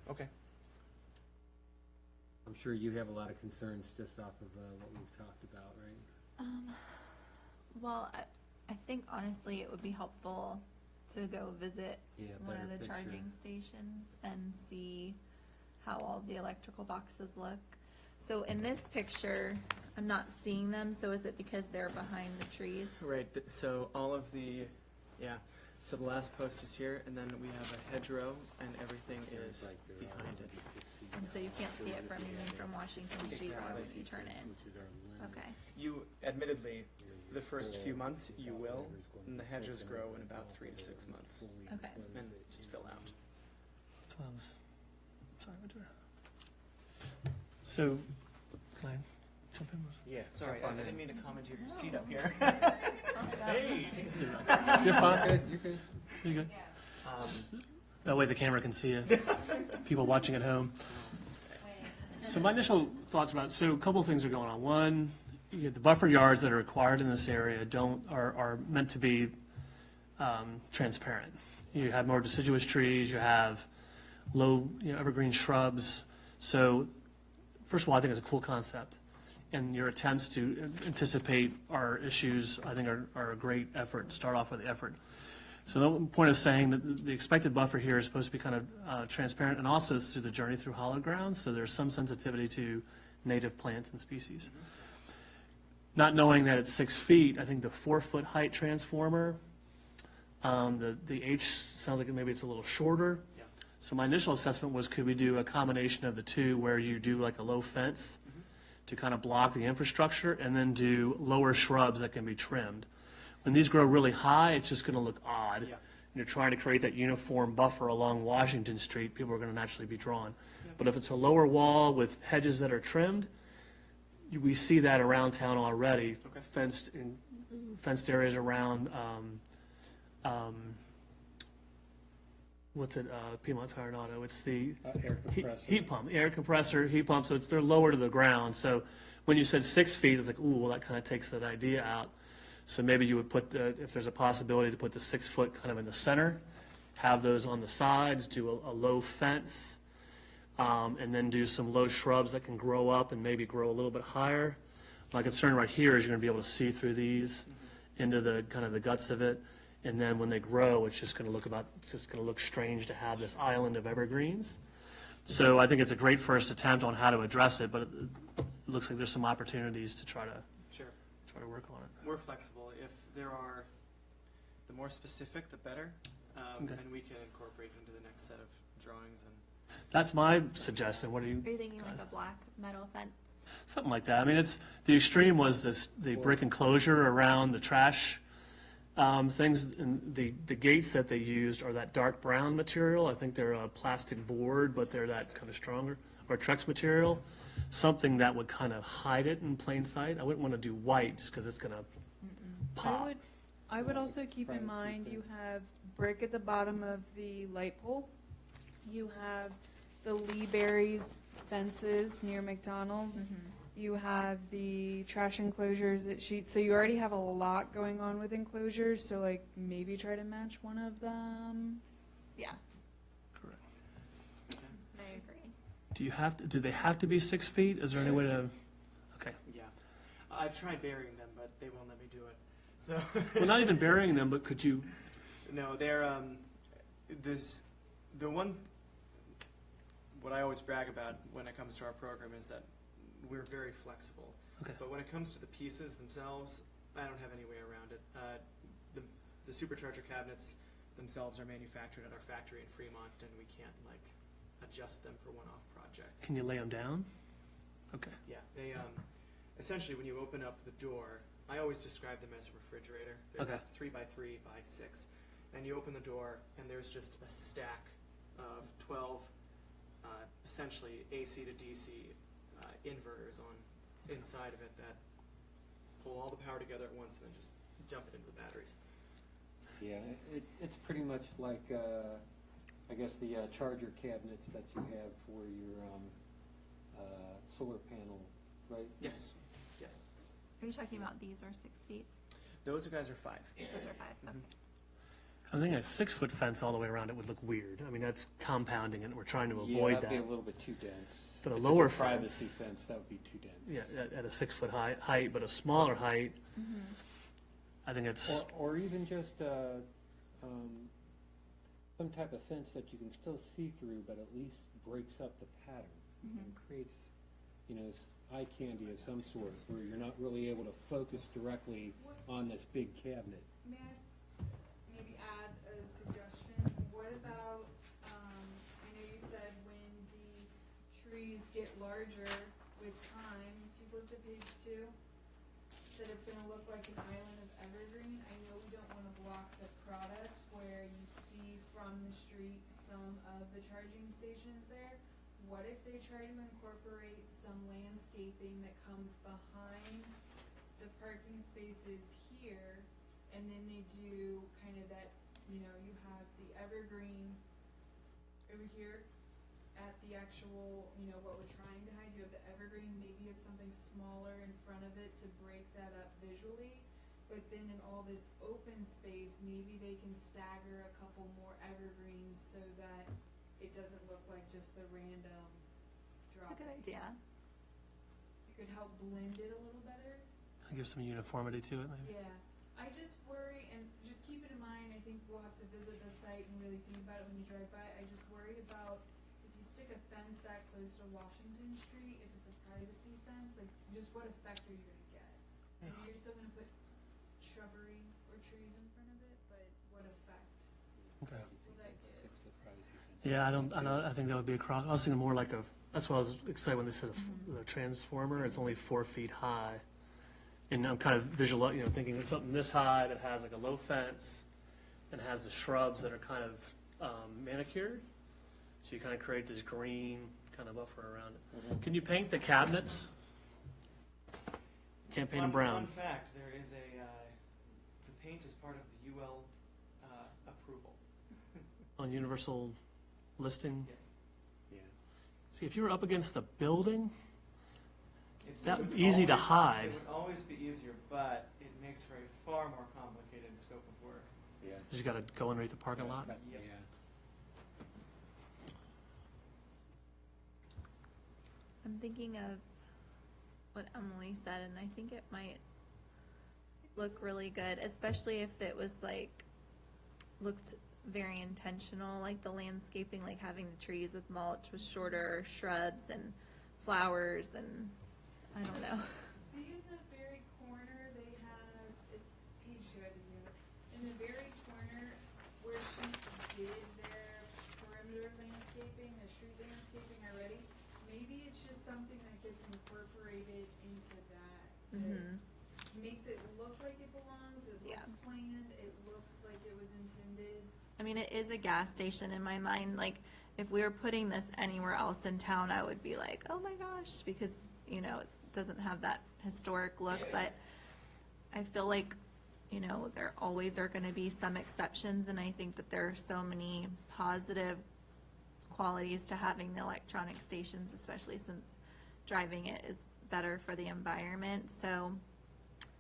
Speaker 8: okay.
Speaker 1: I'm sure you have a lot of concerns just off of what we've talked about, right?
Speaker 4: Well, I think honestly it would be helpful to go visit
Speaker 1: Yeah,
Speaker 4: one of
Speaker 1: better
Speaker 4: the
Speaker 1: picture.
Speaker 4: charging stations and see how all the electrical boxes look. So in this picture, I'm not seeing them, so is it because they're behind the trees?
Speaker 8: Right, so all of the, yeah, so the last post is here, and then we have a hedgerow, and everything is
Speaker 1: Like they're all
Speaker 8: behind it.
Speaker 1: maybe 6 feet
Speaker 4: And so you can't see it from
Speaker 1: Yeah,
Speaker 4: even
Speaker 1: yeah.
Speaker 4: from Washington Street or
Speaker 8: Exactly.
Speaker 4: if you turn in.
Speaker 1: Which is our limit.
Speaker 4: Okay.
Speaker 8: You, admittedly, the first
Speaker 1: Full
Speaker 8: few months, you will,
Speaker 1: hedges going
Speaker 8: and the hedges
Speaker 1: open
Speaker 8: grow
Speaker 1: up
Speaker 8: in
Speaker 1: on
Speaker 8: about
Speaker 1: top
Speaker 8: 3
Speaker 1: of
Speaker 8: to
Speaker 1: it
Speaker 8: 6
Speaker 1: and
Speaker 8: months,
Speaker 1: fully
Speaker 4: Okay.
Speaker 1: cleanse
Speaker 8: and
Speaker 1: it,
Speaker 8: just
Speaker 1: you
Speaker 8: fill
Speaker 1: know.
Speaker 8: out.
Speaker 3: That's what I was, sorry, so, can I jump in?
Speaker 8: Yeah, sorry, I didn't mean to comment your seat up here.
Speaker 3: Hey, take a seat.
Speaker 1: You're fine, you're good.
Speaker 3: You good?
Speaker 8: Um,
Speaker 3: That way the camera can see it, people watching at home. So my initial thoughts about, so a couple of things are going on. One, the buffer yards that are required in this area are meant to be transparent. You have more deciduous trees, you have low, evergreen shrubs. So first of all, I think it's a cool concept. And your attempts to anticipate our issues, I think are a great effort, start off with the effort. So the point of saying that the expected buffer here is supposed to be kind of transparent, and also through the journey through hollow ground, so there's some sensitivity to native plants and species. Not knowing that it's 6 feet, I think the 4-foot height transformer, the H sounds like maybe it's a little shorter.
Speaker 8: Yeah.
Speaker 3: So my initial assessment was, could we do a combination of the two where you do like a low fence to kind of block the infrastructure, and then do lower shrubs that can be trimmed? When these grow really high, it's just going to look odd.
Speaker 8: Yeah.
Speaker 3: And you're trying to create that uniform buffer along Washington Street, people are going to naturally be drawn. But if it's a lower wall with hedges that are trimmed, we see that around town already.
Speaker 8: Okay.
Speaker 3: Fenced areas around, what's it, Piedmont Tire and Auto, it's the
Speaker 1: Air
Speaker 3: air compressor, heat pump, so they're lower to the ground. So when you said 6 feet, it's like, ooh, well, that kind of takes that idea out. So maybe you would put if there's a possibility to put the 6 foot kind of in the center, have those on the sides, do a low fence. and then do some low shrubs that can grow up and maybe grow a little bit higher. My concern right here is you're gonna be able to see through these into the, kind of the guts of it. And then when they grow, it's just gonna look strange to have this island of evergreens. So I think it's a great first attempt on how to address it, but it looks like there's some opportunities to try to
Speaker 8: Sure.
Speaker 3: work on it.
Speaker 8: We're flexible. If there are, the more specific, the better.
Speaker 3: Okay.
Speaker 8: And we can incorporate into the next set of drawings and.
Speaker 3: That's my suggestion. What do you?
Speaker 4: Are you thinking like a black metal fence?
Speaker 3: Something like that. I mean, it's, the extreme was the brick enclosure around the trash things. And the gates that they used are that dark brown material. I think they're a plastic board, but they're that kind of stronger, or Trex material. Something that would kind of hide it in plain sight. I wouldn't want to do white just because it's going to pop.
Speaker 5: I would also keep in mind, you have brick at the bottom of the light pole. You have the Lee Berries fences near McDonald's. You have the trash enclosures at Sheets. So you already have a lot going on with enclosures. So like maybe try to match one of them.
Speaker 4: Yeah,
Speaker 3: Correct.
Speaker 4: I agree.
Speaker 3: Do they have to be 6 feet? Is there any way to, okay.
Speaker 8: Yeah. I've tried burying them, but they won't let me do it. So.
Speaker 3: Well, not even burying them, but could you,
Speaker 8: No, they're, what I always brag about when it comes to our program is that we're very flexible.
Speaker 3: Okay.
Speaker 8: But when it comes to the pieces themselves, I don't have any way around it. The supercharger cabinets themselves are manufactured at our factory in Fremont, and we can't like adjust them for one-off projects.
Speaker 3: can you lay them down? Okay.
Speaker 8: Yeah, they, essentially when you open up the door, I always describe them as a refrigerator. They're
Speaker 3: Okay.
Speaker 8: 3 by 3 by 6. And you open the door, and there's just a stack of 12, essentially AC to DC inverters on inside of it that pull all the power together at once and then just dump it into the batteries.
Speaker 1: Yeah, it's pretty much like, I guess, the charger cabinets that you have for your solar panel, right?
Speaker 8: Yes, yes.
Speaker 4: Are you talking about these are 6 feet?
Speaker 8: Those guys are 5.
Speaker 4: Those are 5.
Speaker 8: Mhm.
Speaker 3: I think a 6-foot fence all the way around it would look weird. I mean, that's compounding it, and we're trying to
Speaker 1: Yeah,
Speaker 3: avoid
Speaker 1: that'd be a
Speaker 3: that.
Speaker 1: little bit too dense.
Speaker 3: But a
Speaker 1: If it's
Speaker 3: lower
Speaker 1: privacy
Speaker 3: fence-
Speaker 1: fence, that would be too dense.
Speaker 3: Yeah, at a 6-foot height, but a smaller height, I think it's,
Speaker 1: Or even just some type of fence that you can still see through, but at least breaks up the pattern and creates, eye candy of some sort, where you're not really able to focus directly on this big cabinet.
Speaker 5: May I maybe add a suggestion? What about, I know you said when the trees get larger with time, if you flip to page 2, that it's gonna look like an island of evergreen. I know we don't wanna block the product where you see from the street some of the charging stations there. What if they try to incorporate some landscaping that comes behind the parking spaces here, and then they do kind of that, you have the evergreen over here at the actual, what we're trying to hide. You have the evergreen, maybe you have something smaller in front of it to break that up visually. But then in all this open space, maybe they can stagger a couple more evergreens so that it doesn't look like just the random drop.
Speaker 4: That's a good idea.
Speaker 5: It could help blend it a little better.
Speaker 3: give some uniformity to it, maybe.
Speaker 5: Yeah, I just worry, and just keep it in mind, I think we'll have to visit the site and really think about it when you drive by. I just worry about if you stick a fence that close to Washington Street, if it's a privacy fence, like, just what effect are you gonna get? I know you're still gonna put shrubbery or trees in front of it, but what effect?
Speaker 3: Okay.
Speaker 1: Privacy
Speaker 5: Will that
Speaker 1: fence,
Speaker 5: get-
Speaker 1: 6-foot privacy fence.
Speaker 3: Yeah, I think that would be a cross, I was thinking more like that's why I was excited when they said a transformer, it's only 4 feet high. And I'm kind of thinking of something this high that has like a low fence and has the shrubs that are kind of manicured. So you kind of create this green kind of buffer around it. Can you paint the cabinets? Can't paint them brown.
Speaker 8: Fun fact, there is the paint is part of the UL approval.
Speaker 3: On universal listing?
Speaker 8: Yes.
Speaker 1: Yeah.
Speaker 3: See, if you were up against the building, That
Speaker 8: It
Speaker 3: would
Speaker 8: would
Speaker 3: be easy to
Speaker 8: always-
Speaker 3: hide.
Speaker 8: It would always be easier, but it makes for a far more complicated scope of work.
Speaker 1: Yeah.
Speaker 3: you got to go underneath the parking lot.
Speaker 1: Yeah.
Speaker 4: I'm thinking of what Emily said, and I think it might look really good, especially if it was like, looked very intentional, like the landscaping, like having the trees with mulch with shorter shrubs and flowers and, I don't know.
Speaker 5: See in the very corner, they have, it's page 2, I didn't do it. In the very corner where Sheets did their perimeter landscaping, the street landscaping already, maybe it's just something that gets incorporated into that. That makes it look like it belongs, it
Speaker 4: Yeah.
Speaker 5: looks planned, it looks like it was intended.
Speaker 4: I mean, it is a gas station in my mind. Like, if we were putting this anywhere else in town, I would be like, oh my gosh, because, you know, it doesn't have that historic look. But I feel like, you know, there always are going to be some exceptions, and I think that there are so many positive qualities to having the electronic stations, especially since driving it is better for the environment. So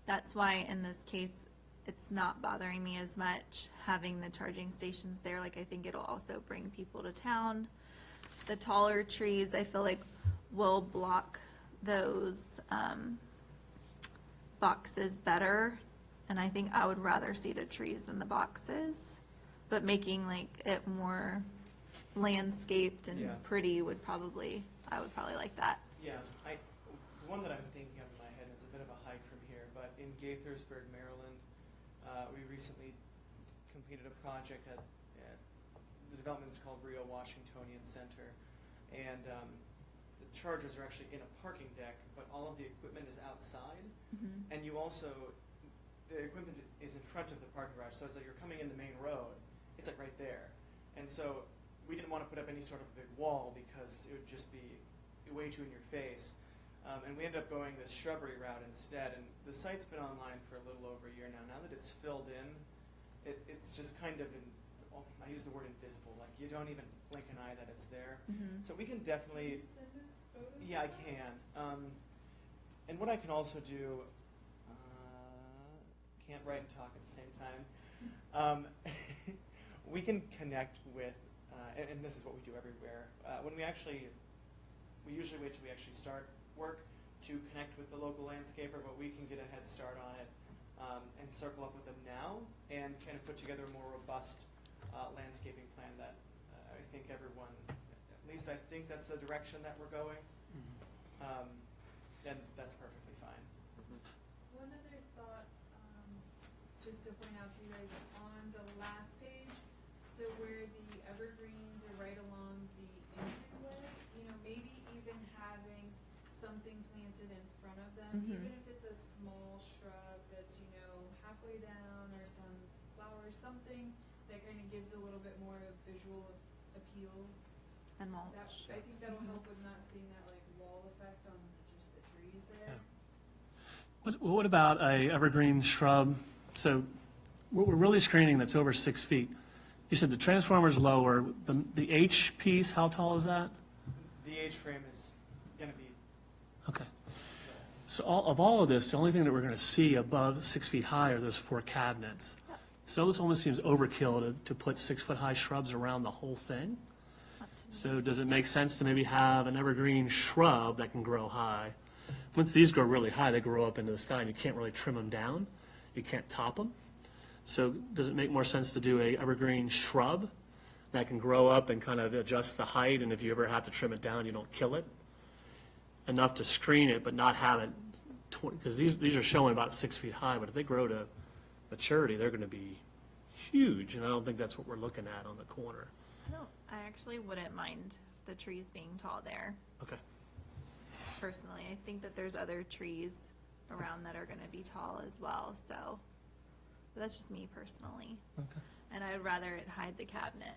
Speaker 4: that's why in this case, it's not bothering me as much having the charging stations there. Like, I think it'll also bring people to town. The taller trees, I feel like, will block those boxes better. And I think I would rather see the trees than the boxes. But making like it more landscaped and
Speaker 8: Yeah.
Speaker 4: pretty would probably, I would probably like that.
Speaker 8: Yeah, the one that I'm thinking of in my head is a bit of a hike from here, but in Gaithersburg, Maryland, we recently completed a project at the development is called Rio Washingtonian Center, and the chargers are actually in a parking deck, but all of the equipment is outside, and you also, the equipment is in front of the parking garage, so as you're coming in the main road, it's like right there, and so we didn't want to put up any sort of big wall because it would just be way too in your face. And we ended up going the shrubbery route instead. And the site's been online for a little over a year now. Now that it's filled in, it's just kind of, I use the word invisible. Like, you don't even blink an eye that it's there. So we can
Speaker 5: Can
Speaker 8: definitely,
Speaker 5: you send us photos?
Speaker 8: yeah, I
Speaker 5: of that?
Speaker 8: can. And what I can also do, can't write and talk at the same time. We can connect with, and this is what we do everywhere. When we usually wait till we actually start work to connect with the local landscaper, but we can get a head start on it and circle up with them now and kind of put together a more robust landscaping plan that I think everyone, at least I think that's the direction that we're going. And that's perfectly fine.
Speaker 5: One other thought, just to point out to you guys, on the last page, so where the evergreens are right along the entryway, you know, maybe even having something planted in front of them, even if it's a small shrub that's, you know, halfway down, or some flowers, something that kind of gives a little bit more of visual appeal.
Speaker 4: And
Speaker 5: That,
Speaker 4: mulch.
Speaker 5: I think that'll help with not seeing that like wall effect on just the trees there.
Speaker 3: What about a evergreen shrub? So we're really screening that's over 6 feet. You said the transformer's lower. The H piece, how tall is that?
Speaker 8: The H frame is going to be,
Speaker 3: Okay. So all of this, the only thing that we're going to see above 6 feet high are those 4 cabinets. So this almost seems overkill to put 6-foot-high shrubs around the whole thing. So does it make sense to maybe have an evergreen shrub that can grow high? Once these grow really high, they grow up into the sky, and you can't really trim them down. You can't top them. So does it make more sense to do a evergreen shrub that can grow up and kind of adjust the height, and if you ever have to trim it down, you don't kill it? Enough to screen it, but not have it, because these are showing about 6 feet high, but if they grow to maturity, they're going to be huge, and I don't think that's what we're looking at on the corner.
Speaker 4: I actually wouldn't mind the trees being tall there,
Speaker 3: Okay.
Speaker 4: personally. I think that there's other trees around that are going to be tall as well, so, but that's just me personally.
Speaker 3: Okay.
Speaker 4: And I'd rather it hide the cabinets.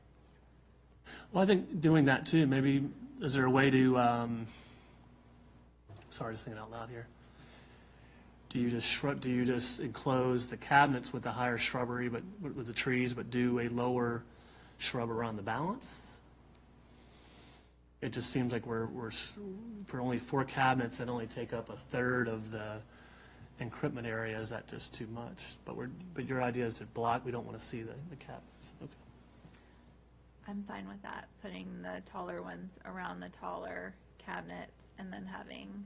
Speaker 3: Well, I think doing that too, maybe, is there a way to, sorry, just thinking out loud here. Do you just enclose the cabinets with the higher shrubbery, but with the trees, but do a lower shrub around the balance? It just seems like we're for only 4 cabinets that only take up a third of the encryptment area. Is that just too much? But your idea is to block. We don't want to see the cabinets. Okay.
Speaker 4: I'm fine with that, putting the taller ones around the taller cabinets and then having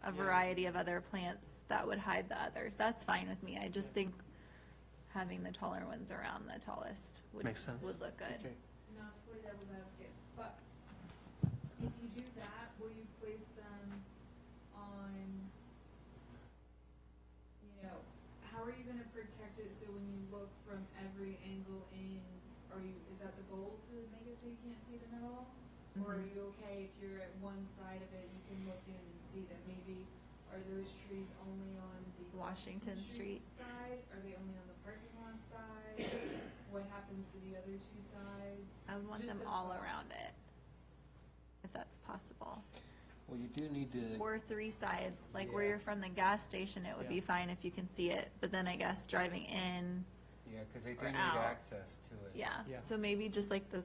Speaker 4: a
Speaker 8: Yeah.
Speaker 4: variety of other plants that would hide the others. That's fine with me. I just think having the taller ones around the tallest would,
Speaker 3: Makes sense.
Speaker 4: would look good.
Speaker 1: Okay.
Speaker 5: Not to play devil's advocate, but if you do that, will you place them on, how are you gonna protect it so when you look from every angle in, is that the goal to make it so you can't see them at all? Or are
Speaker 4: Mhm.
Speaker 5: you okay if you're at one side of it, you can look in and see them? Maybe, are those trees only on the
Speaker 4: Washington Street.
Speaker 5: side? Are they only on the parking lot side? What happens to the other two sides?
Speaker 4: I would want
Speaker 5: Just
Speaker 4: them
Speaker 5: a
Speaker 4: all
Speaker 5: thought.
Speaker 4: around it, if that's possible.
Speaker 1: Well, you do need to,
Speaker 4: Or three sides, like where
Speaker 1: Yeah.
Speaker 4: you're from the gas station, it would be
Speaker 8: Yeah.
Speaker 4: fine if you can see it, but then I guess driving in,
Speaker 1: yeah, because they do
Speaker 4: Or
Speaker 1: need
Speaker 4: out.
Speaker 1: access to it.
Speaker 4: yeah.
Speaker 8: Yeah.
Speaker 4: So maybe just like the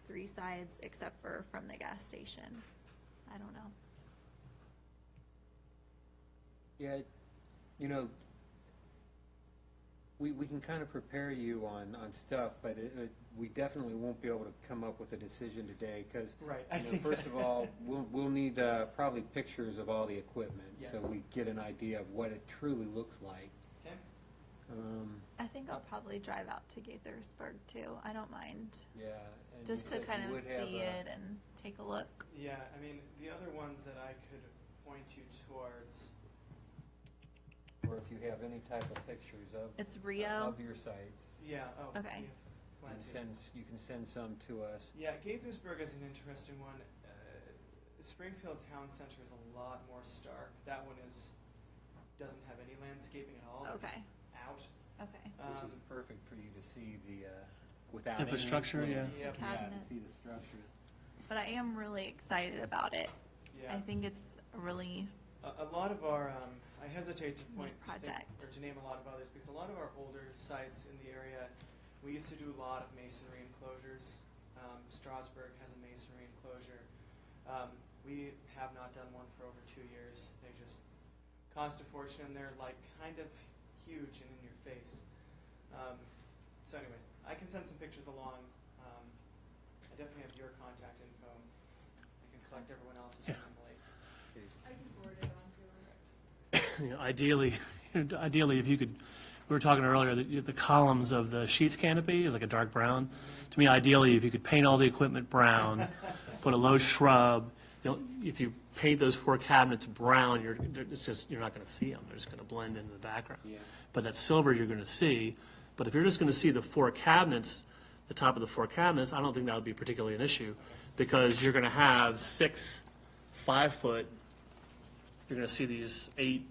Speaker 4: three sides except for from the gas station. I don't know.
Speaker 1: Yeah, you know, we can kind of prepare you on stuff, but we definitely won't be able to come up with a decision today, because,
Speaker 8: Right, I think
Speaker 1: first
Speaker 8: that-
Speaker 1: of all, we'll need probably pictures of all the equipment, so
Speaker 8: Yes.
Speaker 1: we get an idea of what it truly looks like.
Speaker 8: Okay.
Speaker 4: I think I'll probably drive out to Gaithersburg too. I don't mind.
Speaker 1: Yeah. and
Speaker 4: Just
Speaker 1: you
Speaker 4: to
Speaker 1: said
Speaker 4: kind
Speaker 1: you
Speaker 4: of
Speaker 1: would have
Speaker 4: see
Speaker 1: a-
Speaker 4: it and take a look.
Speaker 8: Yeah, I mean, the other ones that I could point you towards,
Speaker 1: Or if you have any type of pictures
Speaker 4: It's Rio.
Speaker 1: of your sites,
Speaker 8: yeah, oh.
Speaker 4: Okay.
Speaker 8: we have plenty.
Speaker 1: you can send some to us.
Speaker 8: Yeah, Gaithersburg is an interesting one. Springfield Town Center is a lot more stark. That one doesn't have any landscaping at all. It's
Speaker 4: Okay.
Speaker 8: out.
Speaker 4: Okay.
Speaker 1: Which is perfect for you to see the, without any
Speaker 3: Infrastructure, yeah.
Speaker 1: influence.
Speaker 8: Yep.
Speaker 1: Yeah,
Speaker 4: Cabinet.
Speaker 1: to see the structure.
Speaker 4: But I am really excited about it.
Speaker 8: Yeah.
Speaker 4: I think it's a really,
Speaker 8: A lot of our, I hesitate to point
Speaker 4: Neat project.
Speaker 8: or to name a lot of others, because a lot of our older sites in the area, we used to do a lot of masonry enclosures. Strasburg has a masonry enclosure. We have not done one for over 2 years. They just cost a fortune, and they're like kind of huge and in your face. So anyways, I can send some pictures along. I definitely have your contact info. I can collect everyone else's
Speaker 3: Yeah.
Speaker 8: from Emily.
Speaker 5: I can forward it on to her.
Speaker 3: You know, ideally, if you could, we were talking earlier, the columns of the sheets canopy is like a dark brown. To me, ideally, if you could paint all the equipment brown, put a low shrub, if you paint those 4 cabinets brown, you're not going to see them. They're just going to blend into the background.
Speaker 1: Yeah.
Speaker 3: But that silver you're going to see. But if you're just going to see the 4 cabinets, the top of the 4 cabinets, I don't think that would be particularly an issue, because you're going to have 6 5-foot. You're going to see these 8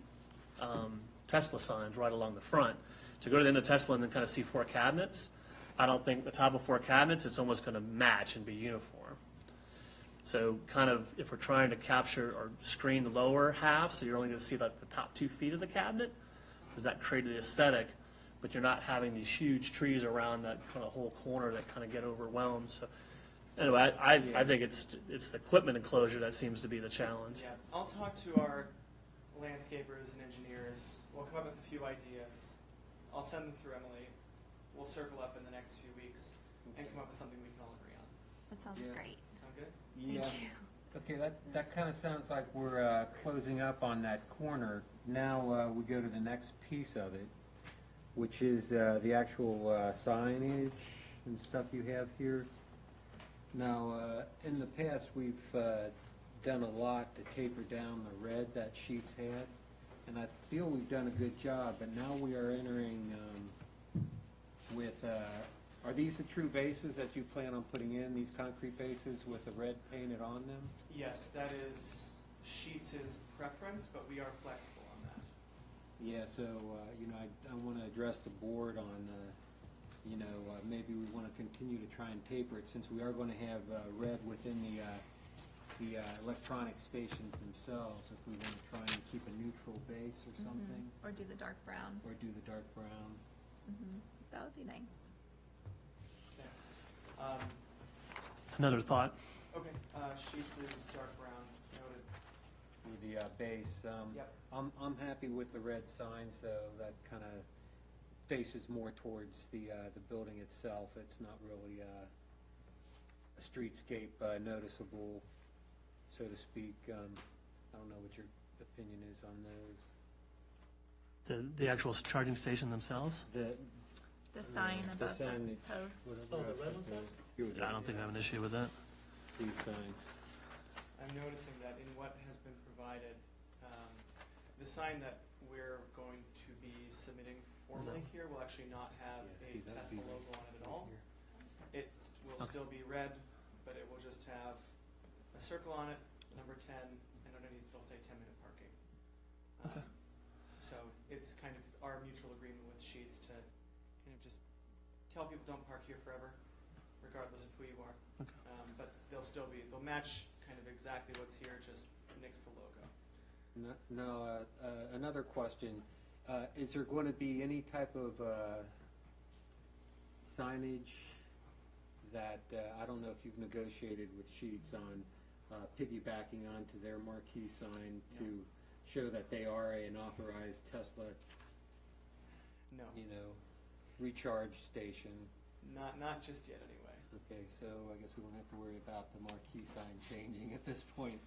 Speaker 3: Tesla signs right along the front. To go to the end of Tesla and then kind of see 4 cabinets, I don't think the top of 4 cabinets, it's almost going to match and be uniform. So kind of, if we're trying to capture or screen the lower half, so you're only going to see like the top 2 feet of the cabinet, does that create the aesthetic? But you're not having these huge trees around that kind of whole corner that kind of get overwhelmed. So anyway, I think it's the equipment enclosure that seems to be the challenge.
Speaker 8: Yeah, I'll talk to our landscapers and engineers. We'll come up with a few ideas. I'll send them through Emily. We'll circle up in the next few weeks and come up with something we can all agree on.
Speaker 4: that sounds
Speaker 1: Yeah.
Speaker 4: great.
Speaker 8: Sound good?
Speaker 1: Yeah.
Speaker 4: Thank you.
Speaker 1: Okay, that kind of sounds like we're closing up on that corner. Now we go to the next piece of it, which is the actual signage and stuff you have here. Now, in the past, we've done a lot to taper down the red that Sheets had, and I feel we've done a good job, but now we are entering with, are these the true bases that you plan on putting in, these concrete bases with the red painted on them?
Speaker 8: Yes, that is Sheets' preference, but we are flexible on that.
Speaker 1: Yeah, so, I want to address the board on, maybe we want to continue to try and taper it, since we are going to have red within the electronic stations themselves, if we want to try and keep a neutral base or something,
Speaker 4: Or do the dark brown.
Speaker 1: or do the dark brown.
Speaker 4: That would be nice.
Speaker 8: Okay.
Speaker 3: Another thought.
Speaker 8: Okay, Sheets is dark brown, noted.
Speaker 1: With the base.
Speaker 8: Yep.
Speaker 1: I'm happy with the red signs, though. That kind of faces more towards the building itself. It's not really a streetscape noticeable so to speak. I don't know what your opinion is on those.
Speaker 3: The actual charging station themselves?
Speaker 1: The
Speaker 4: sign
Speaker 1: the
Speaker 4: above the
Speaker 1: signage,
Speaker 4: post.
Speaker 1: whatever
Speaker 3: Oh, the red
Speaker 1: it
Speaker 3: ones
Speaker 1: is.
Speaker 3: there?
Speaker 1: Here we go.
Speaker 3: Yeah, I don't think I have an issue with that.
Speaker 1: These signs.
Speaker 8: I'm noticing that in what has been provided, the sign that we're going to be submitting formally here will actually not have
Speaker 1: Yeah,
Speaker 8: a
Speaker 1: see, that'd
Speaker 8: Tesla
Speaker 1: be
Speaker 8: logo on it at
Speaker 1: right
Speaker 8: all.
Speaker 1: here.
Speaker 8: It will
Speaker 3: Okay.
Speaker 8: still be red, but it will just have a circle on it, number 10, and underneath it'll say 10-minute parking.
Speaker 3: Okay.
Speaker 8: So it's kind of our mutual agreement with Sheets to kind of just tell people don't park here forever, regardless of who you are.
Speaker 3: Okay.
Speaker 8: But they'll match kind of exactly what's here, just nix the logo.
Speaker 1: Now, another question. Is there going to be any type of signage that, I don't know if you've negotiated with Sheets on piggybacking onto their marquee sign to show that they are an authorized Tesla,
Speaker 8: No,
Speaker 1: recharge station?
Speaker 8: not just yet anyway.
Speaker 1: Okay, so I guess we don't have to worry about the marquee sign changing at this point.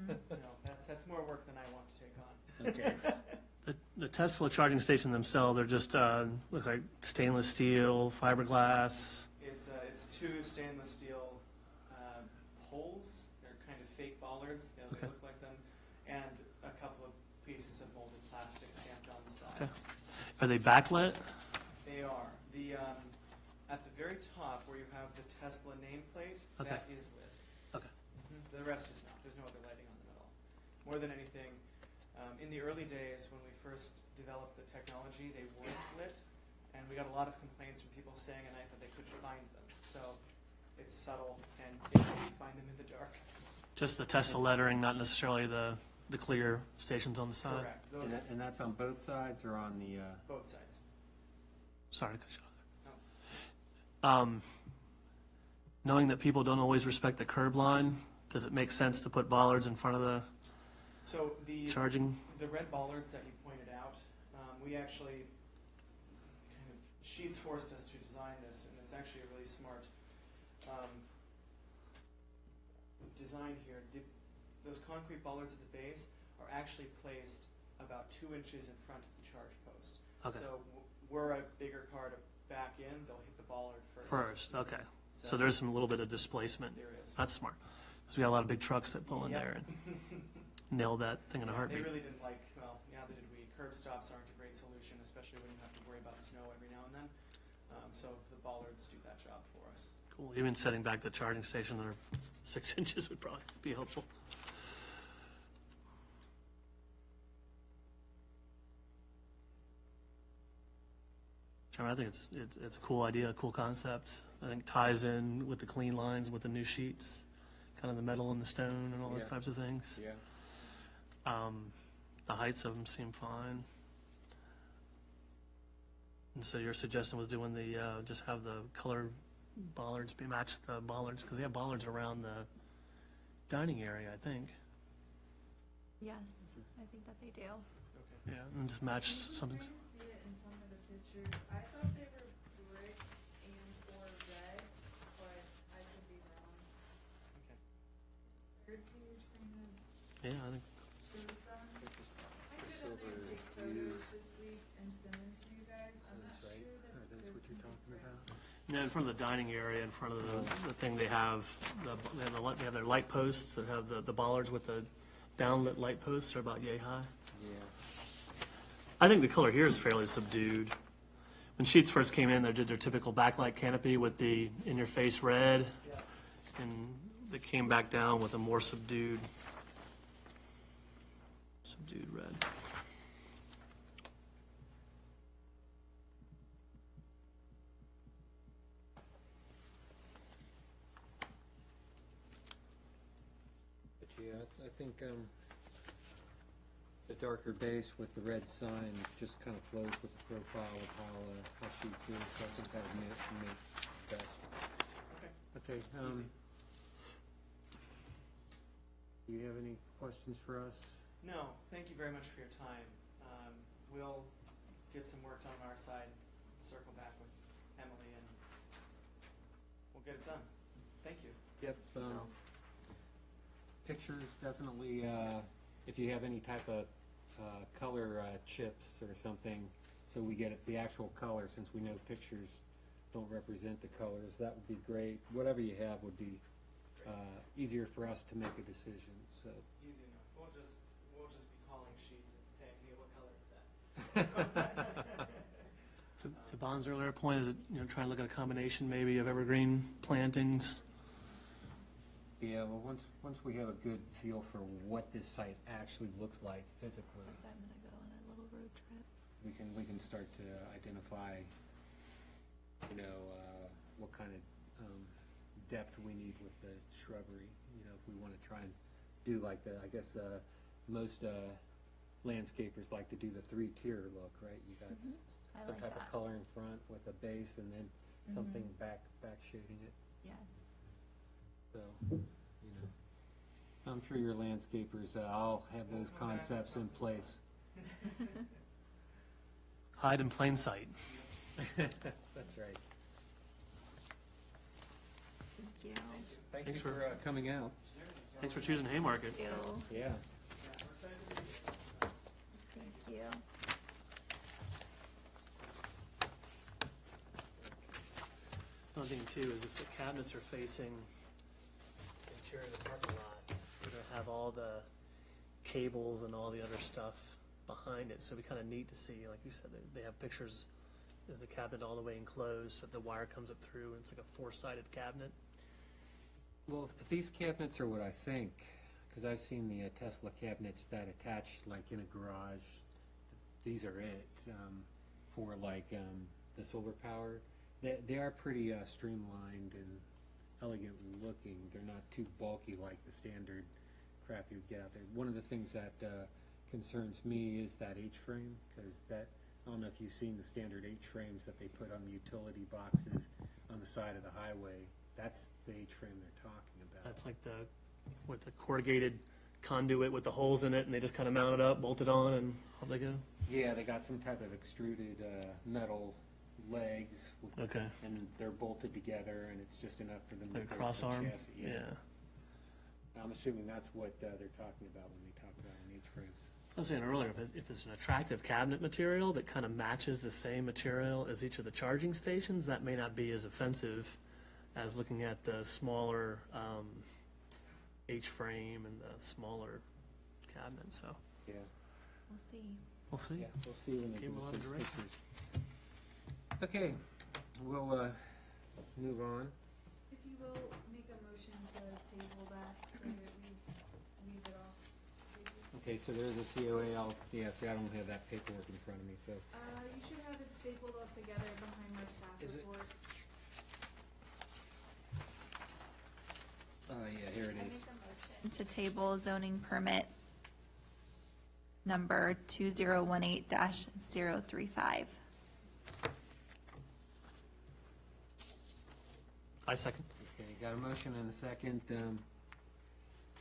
Speaker 8: No, that's more work than I want to take on.
Speaker 1: Okay.
Speaker 3: The Tesla charging station themselves, they're just, look like stainless steel, fiberglass.
Speaker 8: It's two stainless steel poles. They're kind of fake bollards. They
Speaker 3: Okay.
Speaker 8: look like them, and a couple of pieces of molded plastic stamped on the sides.
Speaker 3: Okay. Are they backlit?
Speaker 8: They are. At the very top where you have the Tesla nameplate,
Speaker 3: Okay.
Speaker 8: that is lit.
Speaker 3: Okay.
Speaker 8: The rest is not. There's no other lighting on them at all. More than anything, in the early days when we first developed the technology, they weren't lit, and we got a lot of complaints from people saying at night that they couldn't find them. So it's subtle, and you can find them in the dark.
Speaker 3: Just the Tesla lettering, not necessarily the clear stations on the side?
Speaker 8: Correct.
Speaker 1: And
Speaker 8: Those,
Speaker 1: and that's on both sides or on the,
Speaker 8: both sides.
Speaker 3: Sorry to cut you off
Speaker 8: No.
Speaker 3: there. Knowing that people don't always respect the curb line, does it make sense to put bollards in front of the
Speaker 8: So
Speaker 3: charging?
Speaker 8: the red bollards that you pointed out, we actually kind of, Sheets forced us to design this, and it's actually a really smart design here. Those concrete bollards at the base are actually placed about 2 inches in front of the charge post.
Speaker 3: Okay.
Speaker 8: So were a bigger car to back in, they'll hit the bollard first.
Speaker 3: First, okay. So there's some little bit of displacement.
Speaker 8: There is.
Speaker 3: That's smart. Because we got a lot of big trucks that pull in
Speaker 8: Yep.
Speaker 3: there and nail that thing in a
Speaker 8: Yeah,
Speaker 3: heartbeat.
Speaker 8: They really didn't like, well, neither did we. Curb stops aren't a great solution, especially when you have to worry about snow every now and then. So the bollards do that job for us.
Speaker 3: Cool. Even setting back the charging station another 6 inches would probably be helpful. Chairman, I think it's a cool idea, a cool concept. I think ties in with the clean lines, with the new sheets, kind of the metal and the stone and all those
Speaker 1: Yeah.
Speaker 3: types of things.
Speaker 1: yeah?
Speaker 3: The heights of them seem fine. And so your suggestion was doing the, just have the color bollards be matched the bollards, because they have bollards around the dining area, I think.
Speaker 4: Yes, I think that they do.
Speaker 8: Okay.
Speaker 3: Yeah, and just match something.
Speaker 5: You can see it in some of the pictures. I thought they were brick and or red, but I could be wrong.
Speaker 8: Okay.
Speaker 5: Third page kind of
Speaker 3: Yeah, I think,
Speaker 5: shows them. I could
Speaker 1: Silver
Speaker 5: other take
Speaker 1: view.
Speaker 5: photos this week and send them to you guys. I'm not
Speaker 1: That's right.
Speaker 5: sure that
Speaker 1: Are those
Speaker 5: they're
Speaker 1: what you're talking
Speaker 5: brick.
Speaker 1: about?
Speaker 3: yeah, in front of the dining area, in front of the thing, they have, they have their light posts that have the bollards with the downlit light posts are about yay high.
Speaker 1: Yeah.
Speaker 3: I think the color here is fairly subdued. When Sheets first came in, they did their typical backlight canopy with the in-your-face red,
Speaker 8: Yeah.
Speaker 3: and they came back down with a more subdued red.
Speaker 1: But yeah, I think the darker base with the red sign just kind of flows with the profile of how she feels. So I think that would make best.
Speaker 8: Okay.
Speaker 1: Okay.
Speaker 8: Easy.
Speaker 1: Do you have any questions for us?
Speaker 8: No, thank you very much for your time. We'll get some work done on our side, circle back with Emily, and we'll get it done. Thank you.
Speaker 1: Yep. pictures, definitely, if you have any type of color chips or something, so we get the actual color, since we know pictures don't represent the colors, that would be great. Whatever you have would be easier for us to make a decision, so.
Speaker 8: Easy enough. We'll just be calling sheets and saying, hey, what color is that?
Speaker 3: To Bon's earlier point, is it, trying to look at a combination maybe of evergreen plantings?
Speaker 1: Yeah, well, once we have a good feel for what this site actually looks like physically,
Speaker 4: I'm gonna go on a little road trip.
Speaker 1: we can start to identify, what kind of depth we need with the shrubbery. If we want to try and do like I guess most landscapers like to do the three-tier look, right? You got
Speaker 4: I
Speaker 1: some
Speaker 4: like
Speaker 1: type
Speaker 4: that.
Speaker 1: of color in front with a base, and then something back shading it.
Speaker 4: Yes.
Speaker 1: So, I'm sure your landscapers all have those concepts in place.
Speaker 3: Hide in plain sight.
Speaker 1: That's right.
Speaker 4: Thank you.
Speaker 1: Thank
Speaker 3: Thanks
Speaker 1: you for coming out.
Speaker 3: Thanks for choosing Haymarket.
Speaker 4: Thank you.
Speaker 1: Yeah.
Speaker 4: Thank you.
Speaker 3: One thing too is if the cabinets are facing the interior of the parking lot, we're gonna have all the cables and all the other stuff behind it, so it'd be kind of neat to see, like you said, they have pictures. Is the cabinet all the way enclosed, so the wire comes up through, and it's like a four-sided cabinet?
Speaker 1: Well, if these cabinets are what I think, because I've seen the Tesla cabinets that attach like in a garage, these are it, for like the solar power. They are pretty streamlined and elegant looking. They're not too bulky like the standard crap you get out there. One of the things that concerns me is that H-frame, because I don't know if you've seen the standard H-frames that they put on the utility boxes on the side of the highway. That's the H-frame they're talking about.
Speaker 3: That's like with the corrugated conduit with the holes in it, and they just kind of mount it up, bolt it on, and off they go?
Speaker 1: Yeah, they got some type of extruded metal legs,
Speaker 3: Okay.
Speaker 1: and they're bolted together, and it's just enough for them to
Speaker 3: Like a
Speaker 1: break
Speaker 3: cross
Speaker 1: the
Speaker 3: arm?
Speaker 1: chassis. I'm assuming that's what they're talking about when they talk about an H-frame.
Speaker 3: I was saying earlier, if it's an attractive cabinet material that kind of matches the same material as each of the charging stations, that may not be as offensive as looking at the smaller H-frame and the smaller cabinet, so
Speaker 1: Yeah,
Speaker 4: We'll see.
Speaker 3: we'll see.
Speaker 1: yeah, we'll see when they
Speaker 3: Give
Speaker 1: give
Speaker 3: them a
Speaker 1: us
Speaker 3: lot of
Speaker 1: those
Speaker 3: direction.
Speaker 1: pictures. Okay, we'll move on.
Speaker 5: If you will, make a motion to table that so that we leave it off table.
Speaker 1: Okay, so there's a COA. See, I don't have that paperwork in front of me, so.
Speaker 5: You should have it stapled all together behind my staff
Speaker 1: Is it?
Speaker 5: report.
Speaker 1: Yeah, here it
Speaker 4: I
Speaker 1: is.
Speaker 4: make a motion to table zoning permit number 2018-035.
Speaker 3: I second.
Speaker 1: Okay, got a motion and a second.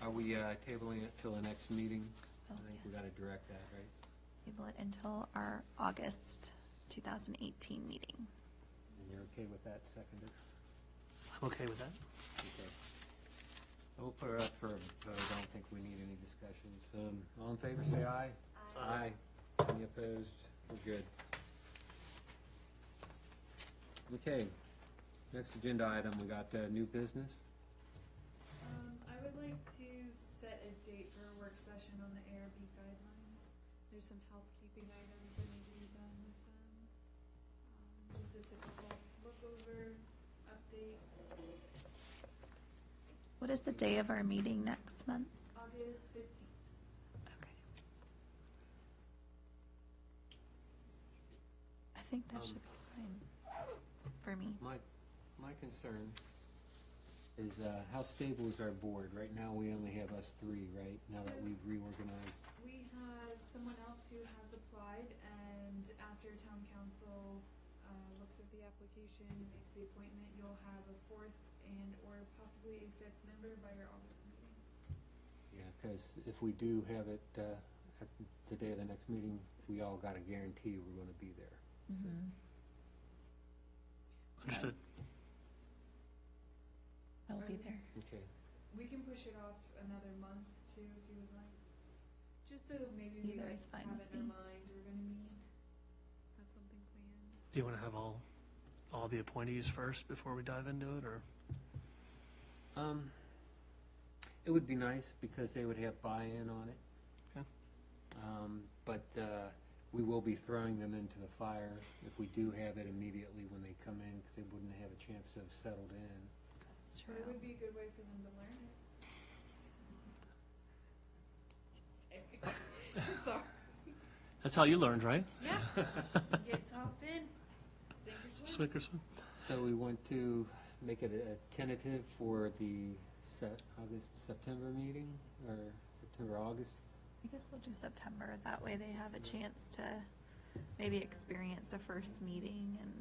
Speaker 1: Are we tabling it till the next meeting?
Speaker 4: Oh,
Speaker 1: I think we
Speaker 4: yes.
Speaker 1: gotta direct that, right?
Speaker 4: Table it until our August 2018 meeting.
Speaker 1: And you're okay with that, seconded?
Speaker 3: I'm okay with that.
Speaker 1: Okay. We'll put it up for a vote. I don't think we need any discussions. All in favor, say aye. Aye. Any opposed? We're good. Okay. Next agenda item, we got new business.
Speaker 5: I would like to set a date for a work session on the ARB guidelines. There's some housekeeping items that need to be done with them. Just a typical look over, update,
Speaker 4: What is the day of our meeting next month?
Speaker 5: August 15th.
Speaker 4: Okay. I think that should be fine for me.
Speaker 1: My concern is how stable is our board? Right now, we only have us three, right? Now that we've reorganized.
Speaker 5: We have someone else who has applied, and after town council looks at the application and makes the appointment, you'll have a fourth and/or possibly a fifth member by your August meeting.
Speaker 1: Yeah, because if we do have it at the day of the next meeting, we all got to guarantee we're going to be there.
Speaker 3: Understood.
Speaker 4: I will be there.
Speaker 1: Okay.
Speaker 5: we can push it off another month too, if you would like. Just so maybe we
Speaker 4: Either
Speaker 5: like
Speaker 4: is fine
Speaker 5: have
Speaker 4: with
Speaker 5: it in
Speaker 4: me.
Speaker 5: our mind, we're gonna meet, have something planned.
Speaker 3: Do you want to have all the appointees first before we dive into it, or?
Speaker 1: It would be nice because they would have buy-in on it.
Speaker 3: Okay.
Speaker 1: But we will be throwing them into the fire if we do have it immediately when they come in, because they wouldn't have a chance to have settled in.
Speaker 4: That's
Speaker 5: But
Speaker 4: true.
Speaker 5: it would be a good way for them to learn it. Sorry.
Speaker 3: That's how you learned, right?
Speaker 5: Yeah. Get tossed in, sink or swim.
Speaker 3: Swink or swim?
Speaker 1: So we want to make it a tentative for the September meeting, or September, August?
Speaker 4: I guess we'll do September. That way they have a chance to maybe experience a first meeting and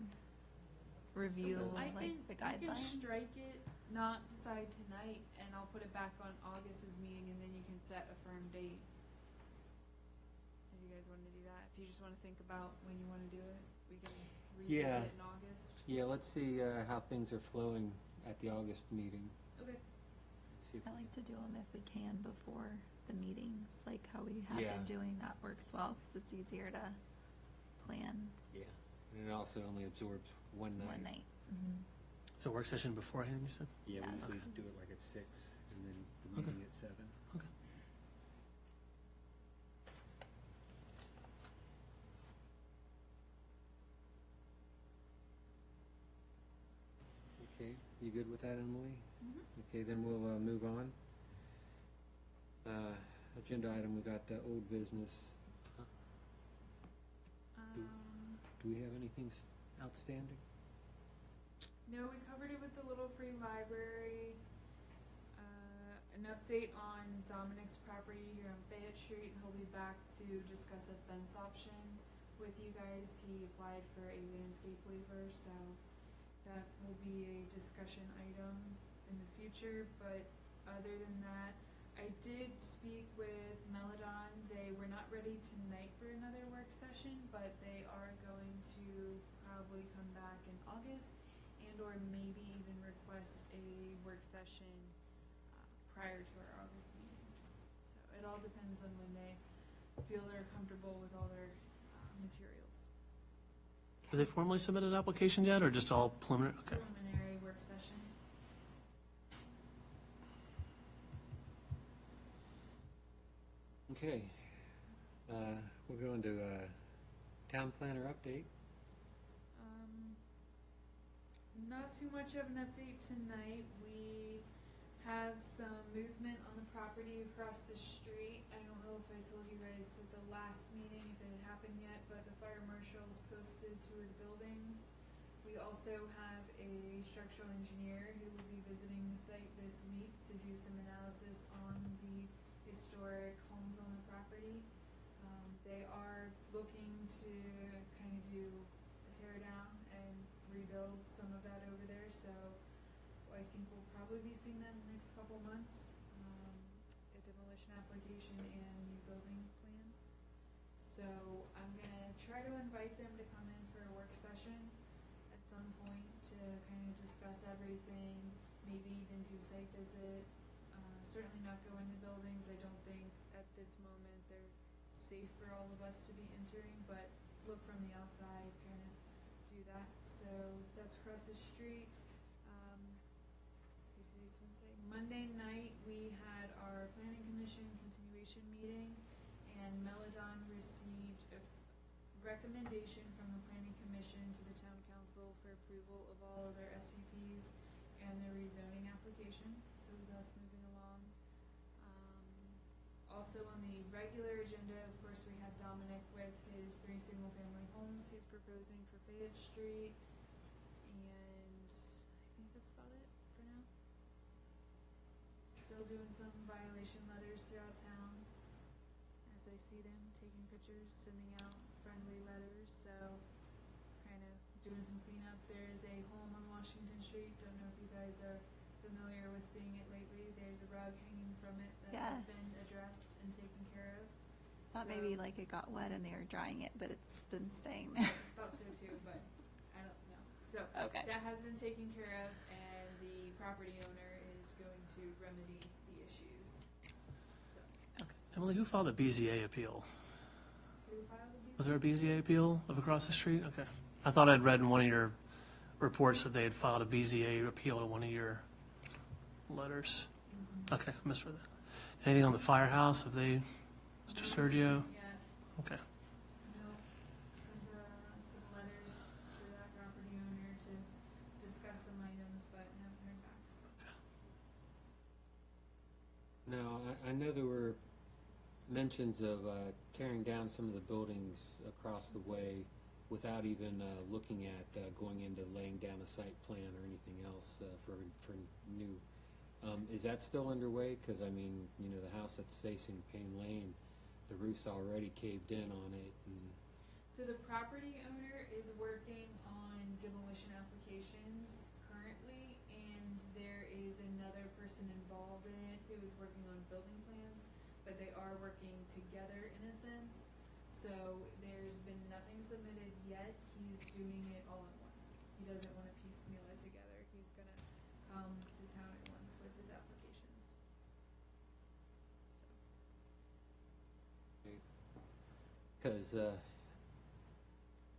Speaker 4: review
Speaker 5: I
Speaker 4: like
Speaker 5: can,
Speaker 4: the
Speaker 5: I can
Speaker 4: guidelines.
Speaker 5: strike it, not decide tonight, and I'll put it back on August's meeting, and then you can set a firm date. If you guys want to do that, if you just want to think about when you want to do it, we can
Speaker 1: Yeah.
Speaker 5: revisit in August.
Speaker 1: Yeah, let's see how things are flowing at the August meeting.
Speaker 5: Okay.
Speaker 1: See if
Speaker 4: I like to do them if we can before the meetings, like how we have
Speaker 1: Yeah.
Speaker 4: been doing. That works well because it's easier to plan
Speaker 1: Yeah, and it also only absorbs one night.
Speaker 4: one night. Mhm.
Speaker 3: So work session beforehand, you said?
Speaker 1: Yeah,
Speaker 4: Yeah,
Speaker 1: we usually
Speaker 4: okay.
Speaker 1: do it like at 6, and then the
Speaker 3: Okay.
Speaker 1: meeting at 7.
Speaker 3: Okay.
Speaker 1: Okay, you good with that, Emily?
Speaker 5: Mhm.
Speaker 1: Okay, then we'll move on. Agenda item, we got old business. Do we have anything outstanding?
Speaker 5: No, we covered it with the Little Free Library. An update on Dominic's property here on Fayette Street. He'll be back to discuss a fence option with you guys. He applied for a landscape waiver, so that will be a discussion item in the future. But other than that, I did speak with Melodon. They were not ready tonight for another work session, but they are going to probably come back in August and or maybe even request a work session prior to our August meeting. So it all depends on when they feel they're comfortable with all their materials.
Speaker 3: Have they formally submitted an application yet, or just all preliminary? Okay.
Speaker 5: Preliminary work session.
Speaker 1: Okay, we'll go into town planner update.
Speaker 5: Not too much of an update tonight. We have some movement on the property across the street. I don't know if I told you guys at the last meeting if it had happened yet, but the fire marshal's posted two of the buildings. We also have a structural engineer who will be visiting the site this week to do some analysis on the historic homes on the property. They are looking to kind of do a tear down and rebuild some of that over there, so I think we'll probably be seeing that in the next couple months. A demolition application and new building plans. So I'm gonna try to invite them to come in for a work session at some point to kind of discuss everything, maybe even do site visit. Certainly not go into buildings. I don't think at this moment they're safe for all of us to be entering, but look from the outside, kind of do that. So that's across the street. Let's see, today's Wednesday. Monday night, we had our planning commission continuation meeting, and Melodon received a recommendation from the planning commission to the town council for approval of all of their SUPs and their rezoning application, so that's moving along. Also on the regular agenda, of course, we had Dominic with his 3 single-family homes he's proposing for Fayette Street, and I think that's about it for now. Still doing some violation letters throughout town, as I see them, taking pictures, sending out friendly letters, so kind of doing some cleanup. There's a home on Washington Street, don't know if you guys are familiar with seeing it lately. There's a rug hanging from it that has
Speaker 4: Yes.
Speaker 5: been addressed and taken care of.
Speaker 4: Thought
Speaker 5: So-
Speaker 4: maybe like it got wet and they were drying it, but it's been staying there.
Speaker 5: Thought so too, but I don't know. So
Speaker 4: Okay.
Speaker 5: that has been taken care of, and the property owner is going to remedy the issues. So,
Speaker 3: Emily, who filed a BZA appeal?
Speaker 5: who filed the
Speaker 3: Was there a BZA appeal of across the street? Okay. I thought I'd read in one of your reports that they had filed a BZA appeal to one of your letters. Okay, I misread that. Anything on the firehouse? Have they, Mr. Sergio?
Speaker 5: Yeah,
Speaker 3: Okay.
Speaker 5: no, sent some letters to that property owner to discuss some items, but haven't heard back, so.
Speaker 1: Now, I know there were mentions of tearing down some of the buildings across the way without even looking at going into laying down a site plan or anything else for new. Is that still underway? Because, I mean, you know, the house that's facing Payne Lane, the roof's already caved in on it. And
Speaker 5: So the property owner is working on demolition applications currently, and there is another person involved in it who is working on building plans, but they are working together in a sense. So there's been nothing submitted yet. He's doing it all at once. He doesn't want to piecemeal it together. He's gonna come to town at once with his applications.
Speaker 1: Because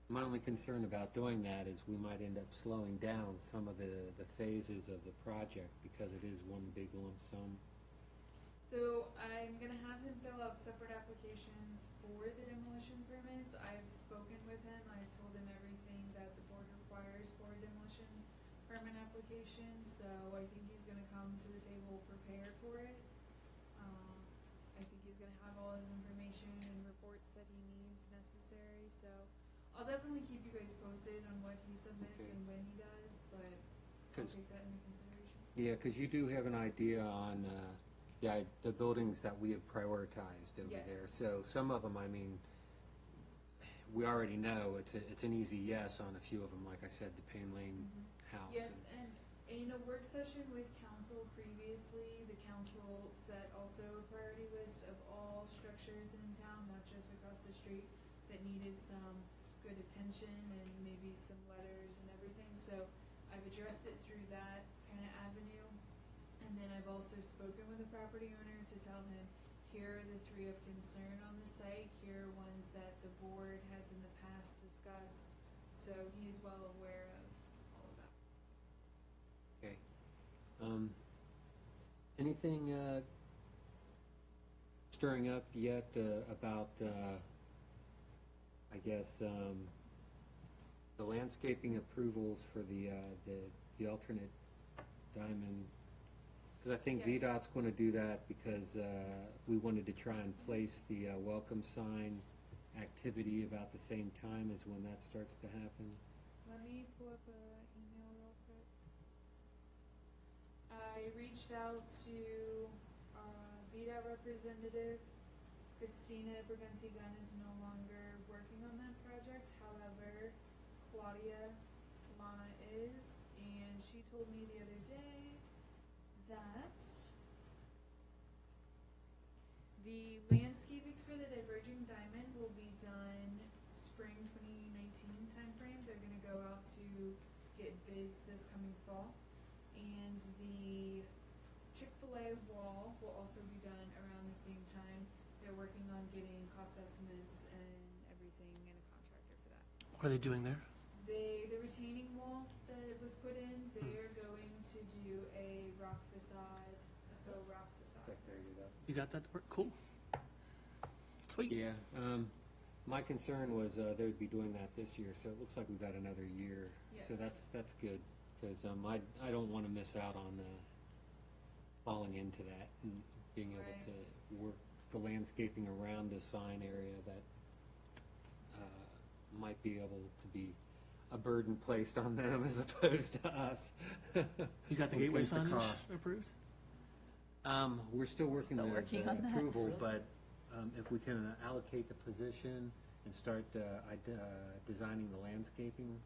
Speaker 1: my only concern about doing that is we might end up slowing down some of the phases of the project because it is one big lump sum.
Speaker 5: So I'm gonna have him fill out separate applications for the demolition permits. I've spoken with him, I've told him everything that the board requires for a demolition permit application, so I think he's gonna come to the table prepared for it. I think he's gonna have all his information and reports that he needs necessary, so I'll definitely keep you guys posted on what he submits
Speaker 1: Okay.
Speaker 5: and when he does, but I'll
Speaker 1: 'Cause-
Speaker 5: take that into consideration.
Speaker 1: Yeah, because you do have an idea on the buildings that we have prioritized over
Speaker 5: Yes.
Speaker 1: there. So some of them, I mean, we already know it's an easy yes on a few of them. Like I said, the Payne Lane house.
Speaker 5: Yes, and in a work session with council previously, the council set also a priority list of all structures in town, not just across the street, that needed some good attention and maybe some letters and everything. So I've addressed it through that kind of avenue. And then I've also spoken with the property owner to tell him, here are the three of concern on the site, here are ones that the board has in the past discussed. So he's well aware of all of that.
Speaker 1: Okay. Anything stirring up yet about, I guess, the landscaping approvals for the alternate diamond? Because I think
Speaker 5: Yes.
Speaker 1: VDOT's going to do that because we wanted to try and place the welcome sign activity about the same time as when that starts to happen.
Speaker 5: Let me pull up an email real quick. I reached out to VDOT representative. Christina Briganti-Gunn is no longer working on that project. However, Claudia Lana is, and she told me the other day that the landscaping for the diverging diamond will be done spring 2019 timeframe. They're gonna go out to get bids this coming fall. And the Chick-fil-A wall will also be done around the same time. They're working on getting cost estimates and everything and a contractor for that.
Speaker 3: What are they doing there?
Speaker 5: The retaining wall that was put in, they're going to do a rock facade, a faux rock facade.
Speaker 1: There you go.
Speaker 3: You got that to work? Cool. Sweet.
Speaker 1: Yeah, my concern was they would be doing that this year, so it looks like we've got another year. So
Speaker 5: Yes.
Speaker 1: that's good, because I don't want to miss out on falling into that and being able
Speaker 5: Right.
Speaker 1: to work the landscaping around the sign area that might be able to be a burden placed on them as opposed to us.
Speaker 3: You got the
Speaker 1: When it
Speaker 3: gateway
Speaker 1: comes to
Speaker 3: signage
Speaker 1: cost.
Speaker 3: approved?
Speaker 1: We're still working
Speaker 4: Still working on that.
Speaker 1: approval, but if we can allocate the position and start designing the landscaping,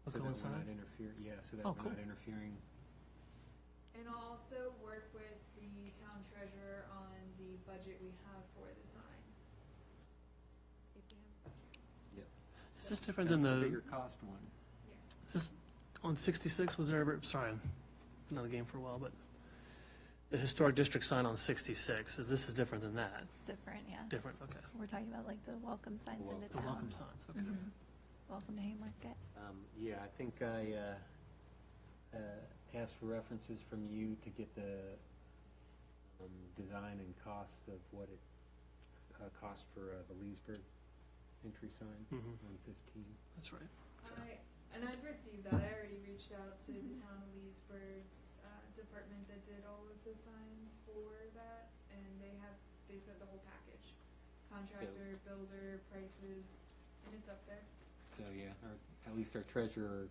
Speaker 1: so that we're
Speaker 3: coincide?
Speaker 1: not so that
Speaker 3: Oh,
Speaker 1: we're
Speaker 3: cool.
Speaker 1: not interfering.
Speaker 5: And I'll also work with the town treasurer on the budget we have for the sign. If we have a budget.
Speaker 1: Yep.
Speaker 3: Is this different than
Speaker 1: That's
Speaker 3: the,
Speaker 1: bigger cost one.
Speaker 5: Yes.
Speaker 3: is this on 66, was there ever, sorry, been on the game for a while, but the historic district sign on 66, this is different than that?
Speaker 4: Different, yeah.
Speaker 3: Different, okay.
Speaker 4: We're talking about like the welcome signs into
Speaker 3: The
Speaker 4: town.
Speaker 3: welcome signs, okay.
Speaker 4: Mhm. Welcome to Haymarket.
Speaker 1: Yeah, I think I asked for references from you to get the design and cost of what it cost for the Leesburg entry sign
Speaker 3: Mhm.
Speaker 1: on 15.
Speaker 3: That's right.
Speaker 5: I'd received that. I already reached out to the town of Leesburg's department that did all of the signs for that, and they said the whole package. Contractor, builder, prices, and it's up there.
Speaker 1: So, yeah, at least our treasurer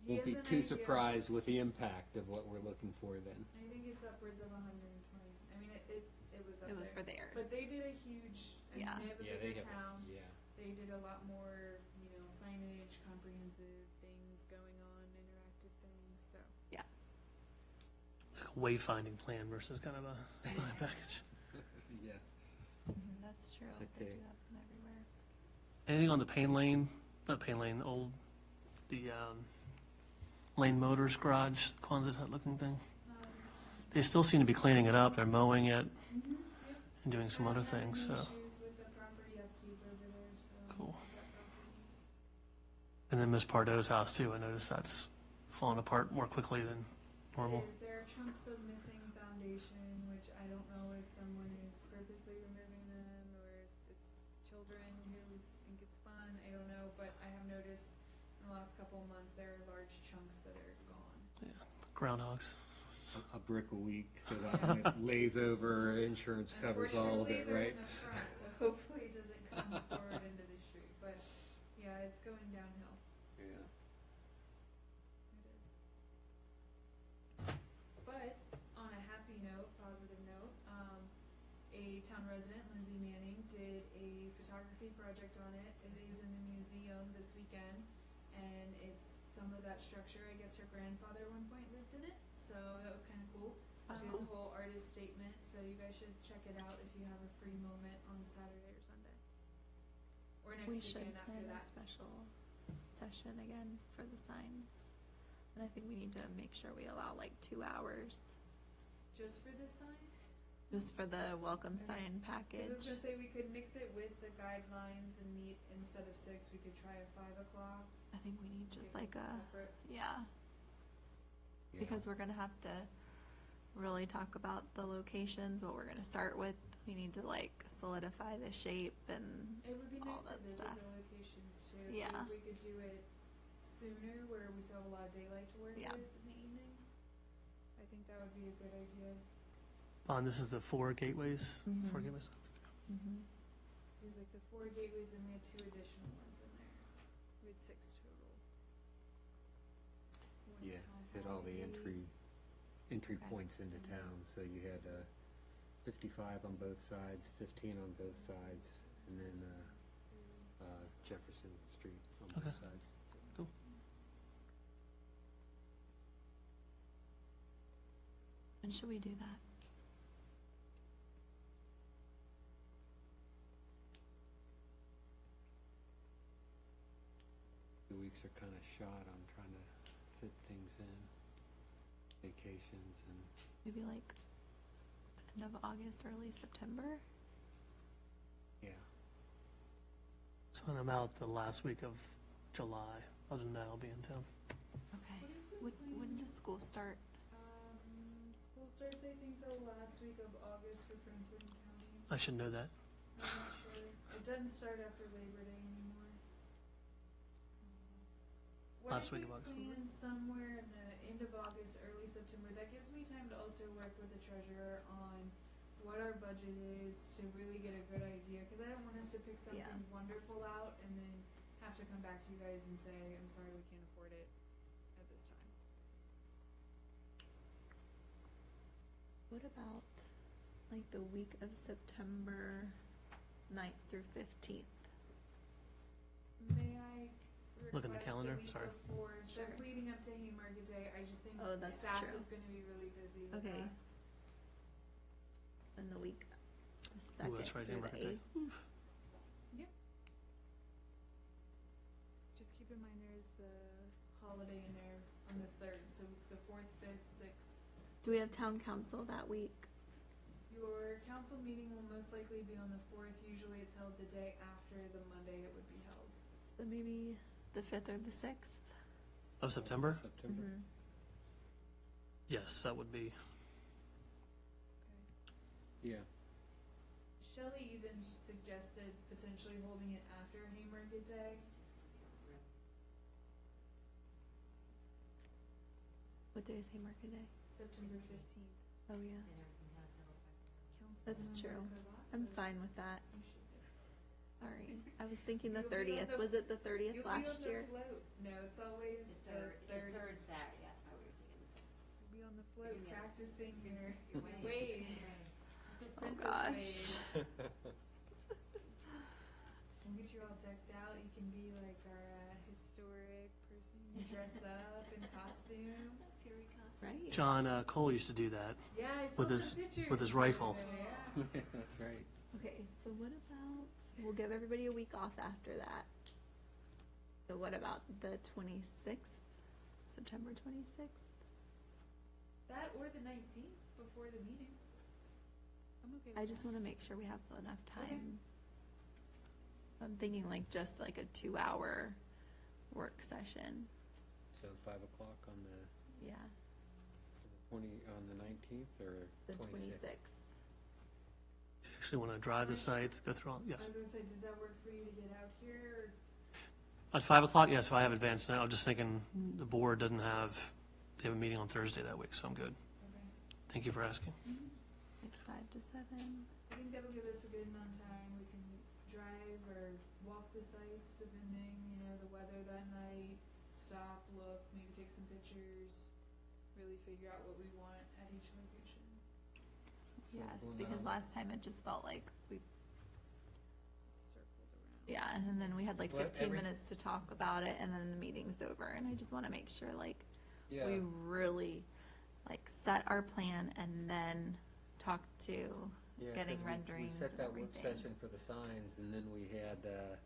Speaker 5: He
Speaker 1: won't be
Speaker 5: has an
Speaker 1: too
Speaker 5: idea.
Speaker 1: surprised with the impact of what we're looking for then.
Speaker 5: I think it's upwards of 120. I mean, it was up
Speaker 4: It was
Speaker 5: there.
Speaker 4: for theirs.
Speaker 5: But they did a huge, I
Speaker 4: Yeah.
Speaker 5: mean, they have a
Speaker 1: Yeah, they
Speaker 5: bigger
Speaker 1: have,
Speaker 5: town.
Speaker 1: yeah.
Speaker 5: They did a lot more, signage, comprehensive things going on, interactive things, so.
Speaker 3: It's like a wayfinding plan versus kind of a sign package.
Speaker 1: Yeah.
Speaker 4: That's true. They
Speaker 1: Okay.
Speaker 4: do have them everywhere.
Speaker 3: Anything on the Payne Lane, not Payne Lane, the Lane Motors garage, Quonset hut looking thing? They still seem to be cleaning it up, they're mowing it
Speaker 5: Yep.
Speaker 3: and doing some other things, so.
Speaker 5: Issues with the property upkeep over there, so.
Speaker 3: Cool.
Speaker 5: that property.
Speaker 3: And then Miss Pardo's house too, I noticed that's falling apart more quickly than normal.
Speaker 5: There are chunks of missing foundation, which I don't know if someone is purposely removing them or if it's children who think it's fun. I don't know, but I have noticed in the last couple of months there are large chunks that are gone.
Speaker 3: Groundhogs.
Speaker 1: A brick a week so that when it lays over, insurance covers all of it,
Speaker 5: Unfortunately, they're
Speaker 1: right?
Speaker 5: in the front, so hopefully it doesn't come forward into the street. But yeah, it's going downhill.
Speaker 1: Yeah.
Speaker 5: It is. But on a happy note, positive note, a town resident, Lindsay Manning, did a photography project on it. It is in the museum this weekend, and it's some of that structure. I guess her grandfather at one point lived in it, so that was kind of cool. She has a whole artist statement, so you guys should check it out if you have a free moment on Saturday or Sunday. Or next
Speaker 4: We should
Speaker 5: weekend after
Speaker 4: plan a
Speaker 5: that.
Speaker 4: special session again for the signs. And I think we need to make sure we allow like 2 hours
Speaker 5: Just for this sign?
Speaker 4: just for the welcome
Speaker 5: Okay.
Speaker 4: sign
Speaker 5: 'Cause I was
Speaker 4: package.
Speaker 5: gonna say we could mix it with the guidelines and meet instead of 6, we could try at 5 o'clock.
Speaker 4: I think we need just
Speaker 5: Keep
Speaker 4: like
Speaker 5: it
Speaker 4: a,
Speaker 5: separate.
Speaker 4: yeah,
Speaker 1: Yeah.
Speaker 4: because we're gonna have to really talk about the locations, what we're gonna start with. We need to like solidify the shape and
Speaker 5: It would be
Speaker 4: all
Speaker 5: nice to
Speaker 4: that
Speaker 5: visit
Speaker 4: stuff.
Speaker 5: the locations too. So
Speaker 4: Yeah.
Speaker 5: if we could do it sooner where we still have a lot of daylight to work
Speaker 4: Yeah.
Speaker 5: with in the evening. I think that would be a good idea.
Speaker 3: And this is the 4 gateways? 4
Speaker 4: Mhm.
Speaker 3: gateways?
Speaker 4: Mhm.
Speaker 5: There's like the 4 gateways and we had 2 additional ones in there. We had 6 total. One
Speaker 1: Yeah,
Speaker 5: town
Speaker 1: hit all
Speaker 5: hall
Speaker 1: the
Speaker 5: gate.
Speaker 1: entry
Speaker 4: Okay.
Speaker 1: points into town. So you had 55 on both sides, 15 on both sides, and then Jefferson Street on both
Speaker 3: Okay.
Speaker 1: sides.
Speaker 3: Cool.
Speaker 4: When should we do that?
Speaker 1: The weeks are kind of shot on trying to fit things in, vacations and,
Speaker 4: Maybe like end of August, early September?
Speaker 1: yeah.
Speaker 3: So I'm out the last week of July. Other than that, I'll be in town.
Speaker 4: Okay.
Speaker 5: What if we
Speaker 4: When
Speaker 5: plan-
Speaker 4: does school start?
Speaker 5: School starts, I think, the last week of August for Prince William County.
Speaker 3: I should know that.
Speaker 5: I'm not sure. It doesn't start after Labor Day anymore.
Speaker 3: Last week of August.
Speaker 5: What if we plan somewhere in the end of August, early September? That gives me time to also work with the treasurer on what our budget is to really get a good idea. Because I don't want us to pick something
Speaker 4: Yeah.
Speaker 5: wonderful out and then have to come back to you guys and say, I'm sorry, we can't afford it at this time.
Speaker 4: What about like the week of September 9th through 15th?
Speaker 5: May I
Speaker 3: Look in the
Speaker 5: request
Speaker 3: calendar?
Speaker 5: week
Speaker 3: Sorry.
Speaker 5: before,
Speaker 4: Sure.
Speaker 5: just leading up to Haymarket Day, I just think
Speaker 4: Oh, that's
Speaker 5: staff
Speaker 4: true.
Speaker 5: is gonna be really busy with
Speaker 4: Okay.
Speaker 5: that.
Speaker 4: And the week, the
Speaker 3: Ooh,
Speaker 4: second
Speaker 3: that's right,
Speaker 4: through the
Speaker 3: Haymarket Day.
Speaker 4: 8th?
Speaker 5: Just keep in mind there's the holiday in there on the 3rd, so the 4th, 5th, 6th.
Speaker 4: Do we have town council that week?
Speaker 5: Your council meeting will most likely be on the 4th. Usually it's held the day after the Monday it would be held.
Speaker 4: So maybe the 5th or the 6th?
Speaker 3: Of September?
Speaker 1: September.
Speaker 4: Mhm.
Speaker 3: Yes, that would be.
Speaker 1: Yeah.
Speaker 5: Shelley even suggested potentially holding it after Haymarket Day.
Speaker 4: What day is Haymarket Day?
Speaker 5: September 15th.
Speaker 4: Oh, yeah.
Speaker 7: And everything has sales back.
Speaker 4: That's true. I'm fine with that.
Speaker 5: You should be.
Speaker 4: Sorry. I was thinking the
Speaker 5: You'll be on
Speaker 4: 30th.
Speaker 5: the-
Speaker 4: Was it the 30th
Speaker 5: You'll
Speaker 4: last
Speaker 5: be on
Speaker 4: year?
Speaker 5: the float. No, it's always
Speaker 7: The
Speaker 5: the
Speaker 7: third, it's the
Speaker 5: 3rd.
Speaker 7: third Saturday, that's why we were thinking the third.
Speaker 5: You'll be on the float
Speaker 7: Yeah.
Speaker 5: practicing your
Speaker 7: Your waves.
Speaker 5: waves.
Speaker 4: Oh,
Speaker 5: Princess
Speaker 4: gosh.
Speaker 5: waves. We'll get you all decked out. You can be like our historic person. You dress up in costume.
Speaker 7: Fury costume.
Speaker 4: Right.
Speaker 3: John Cole used to do that.
Speaker 5: Yeah, I saw
Speaker 3: With
Speaker 5: some
Speaker 3: his-
Speaker 5: pictures.
Speaker 3: with his rifle.
Speaker 5: Yeah.
Speaker 1: That's right.
Speaker 4: Okay, so what about, we'll give everybody a week off after that. So what about the 26th? September 26th?
Speaker 5: That or the 19th before the meeting. I'm okay with
Speaker 4: I just want to make sure we have enough time. So I'm thinking like just like a 2-hour work session.
Speaker 1: So 5 o'clock on the
Speaker 4: Yeah,
Speaker 1: 19th or
Speaker 4: the
Speaker 1: 26th?
Speaker 4: 26th.
Speaker 3: Actually want to drive the sites, go through all,
Speaker 5: I
Speaker 3: yes.
Speaker 5: was gonna say, does that work for you to get out here?
Speaker 3: At 5 o'clock, yes, if I have advanced now, I'm just thinking the board doesn't have, they have a meeting on Thursday that week, so I'm good.
Speaker 5: Okay.
Speaker 3: Thank you for asking.
Speaker 4: Like 5 to 7.
Speaker 5: I think that'll give us a good amount of time. We can drive or walk the sites depending, the weather that night, stop, look, maybe take some pictures, really figure out what we want at each location.
Speaker 4: Yes,
Speaker 1: Well,
Speaker 4: because
Speaker 1: now-
Speaker 4: last time it just felt like we,
Speaker 5: Circled around.
Speaker 4: yeah, and then we had like
Speaker 1: Well,
Speaker 4: 15
Speaker 1: every-
Speaker 4: minutes to talk about it and then the meeting's over. And I just want to make sure like
Speaker 1: Yeah.
Speaker 4: we really like set our plan and then talk to
Speaker 1: Yeah,
Speaker 4: getting
Speaker 1: 'cause
Speaker 4: renderings
Speaker 1: We set
Speaker 4: and
Speaker 1: that work
Speaker 4: everything.
Speaker 1: session for the signs, and then we had the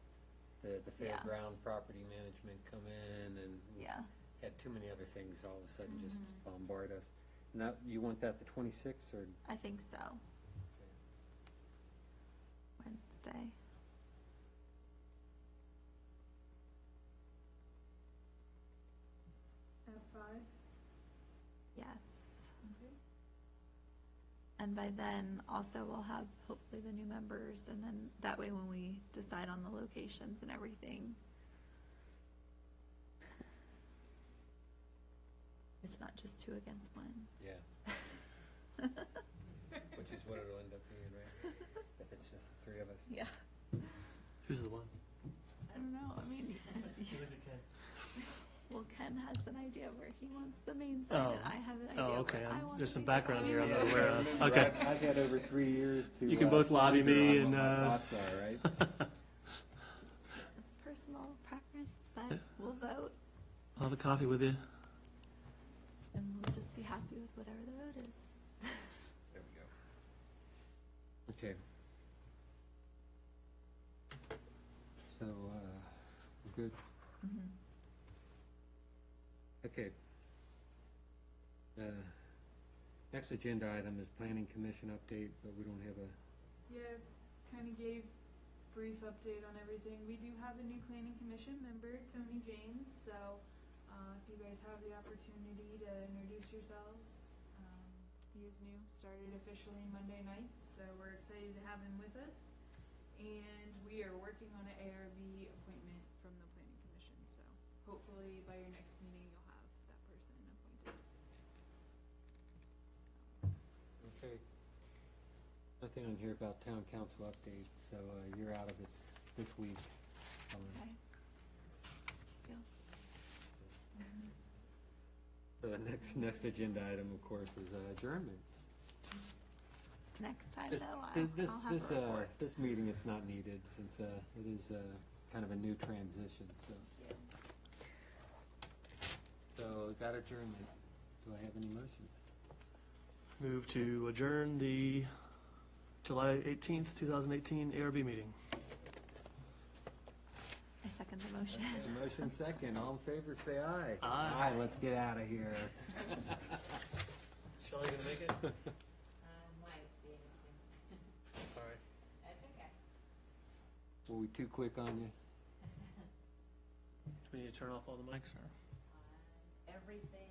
Speaker 4: Yeah.
Speaker 1: fairground property management come in, and we
Speaker 4: Yeah,
Speaker 1: had too many other things all of a sudden
Speaker 4: Mhm.
Speaker 1: just bombard us. Now, you want that the 26th, or?
Speaker 4: I think so. Wednesday.
Speaker 5: At 5?
Speaker 4: Yes.
Speaker 5: Okay.
Speaker 4: And by then also we'll have hopefully the new members and then that way when we decide on the locations and everything. It's not just 2 against 1.
Speaker 1: Yeah. Which is what it'll end up being, right? If it's just the 3 of us.
Speaker 4: Yeah.
Speaker 3: Who's the one?
Speaker 4: I don't know. I mean, well, Ken has an idea where he wants the main sign and
Speaker 3: Oh.
Speaker 4: I have an idea
Speaker 3: Oh,
Speaker 4: where
Speaker 3: okay,
Speaker 4: I want
Speaker 3: there's
Speaker 4: the
Speaker 3: some
Speaker 4: main
Speaker 3: background
Speaker 4: sign.
Speaker 3: here I'm not
Speaker 1: Yeah,
Speaker 3: aware of.
Speaker 1: remember,
Speaker 3: Okay.
Speaker 1: I've had over 3 years to.
Speaker 3: You can both lobby
Speaker 1: ponder
Speaker 3: me
Speaker 1: on
Speaker 3: and,
Speaker 1: what my thoughts are, right?
Speaker 4: It's personal preference, but we'll vote
Speaker 3: I'll have a coffee with you.
Speaker 4: and we'll just be happy with whatever the vote is.
Speaker 1: There we go. Okay. So, we're good?
Speaker 4: Mhm.
Speaker 1: Okay. Next agenda item is planning commission update, but we don't have a,
Speaker 5: Yeah, kind of gave brief update on everything. We do have a new planning commission member, Tony James, so if you guys have the opportunity to introduce yourselves. He is new, started officially Monday night, so we're excited to have him with us. And we are working on an ARB appointment from the planning commission, so hopefully by your next meeting, you'll have that person appointed.
Speaker 1: okay. Nothing on here about town council update, so you're out of it this week.
Speaker 4: Okay.
Speaker 1: So the next agenda item, of course, is adjournment.
Speaker 4: Next time
Speaker 1: This-
Speaker 4: though,
Speaker 1: this-
Speaker 4: I'll have
Speaker 1: this,
Speaker 4: a report.
Speaker 1: This meeting, it's not needed, since it is kind of a new transition, so. So, that adjournment, do I have any motions?
Speaker 3: Move to adjourn the July 18th, 2018 ARB meeting.
Speaker 4: I second second the motion.
Speaker 1: Okay, motion second, all in favor, say aye.
Speaker 3: Aye.
Speaker 1: Let's get out of here.
Speaker 3: Shelley, gonna make it?
Speaker 2: Might be anything.
Speaker 3: Sorry.
Speaker 2: That's okay.
Speaker 1: Were we too quick on you?
Speaker 3: Do we need to turn off all the mics, or?
Speaker 2: Everything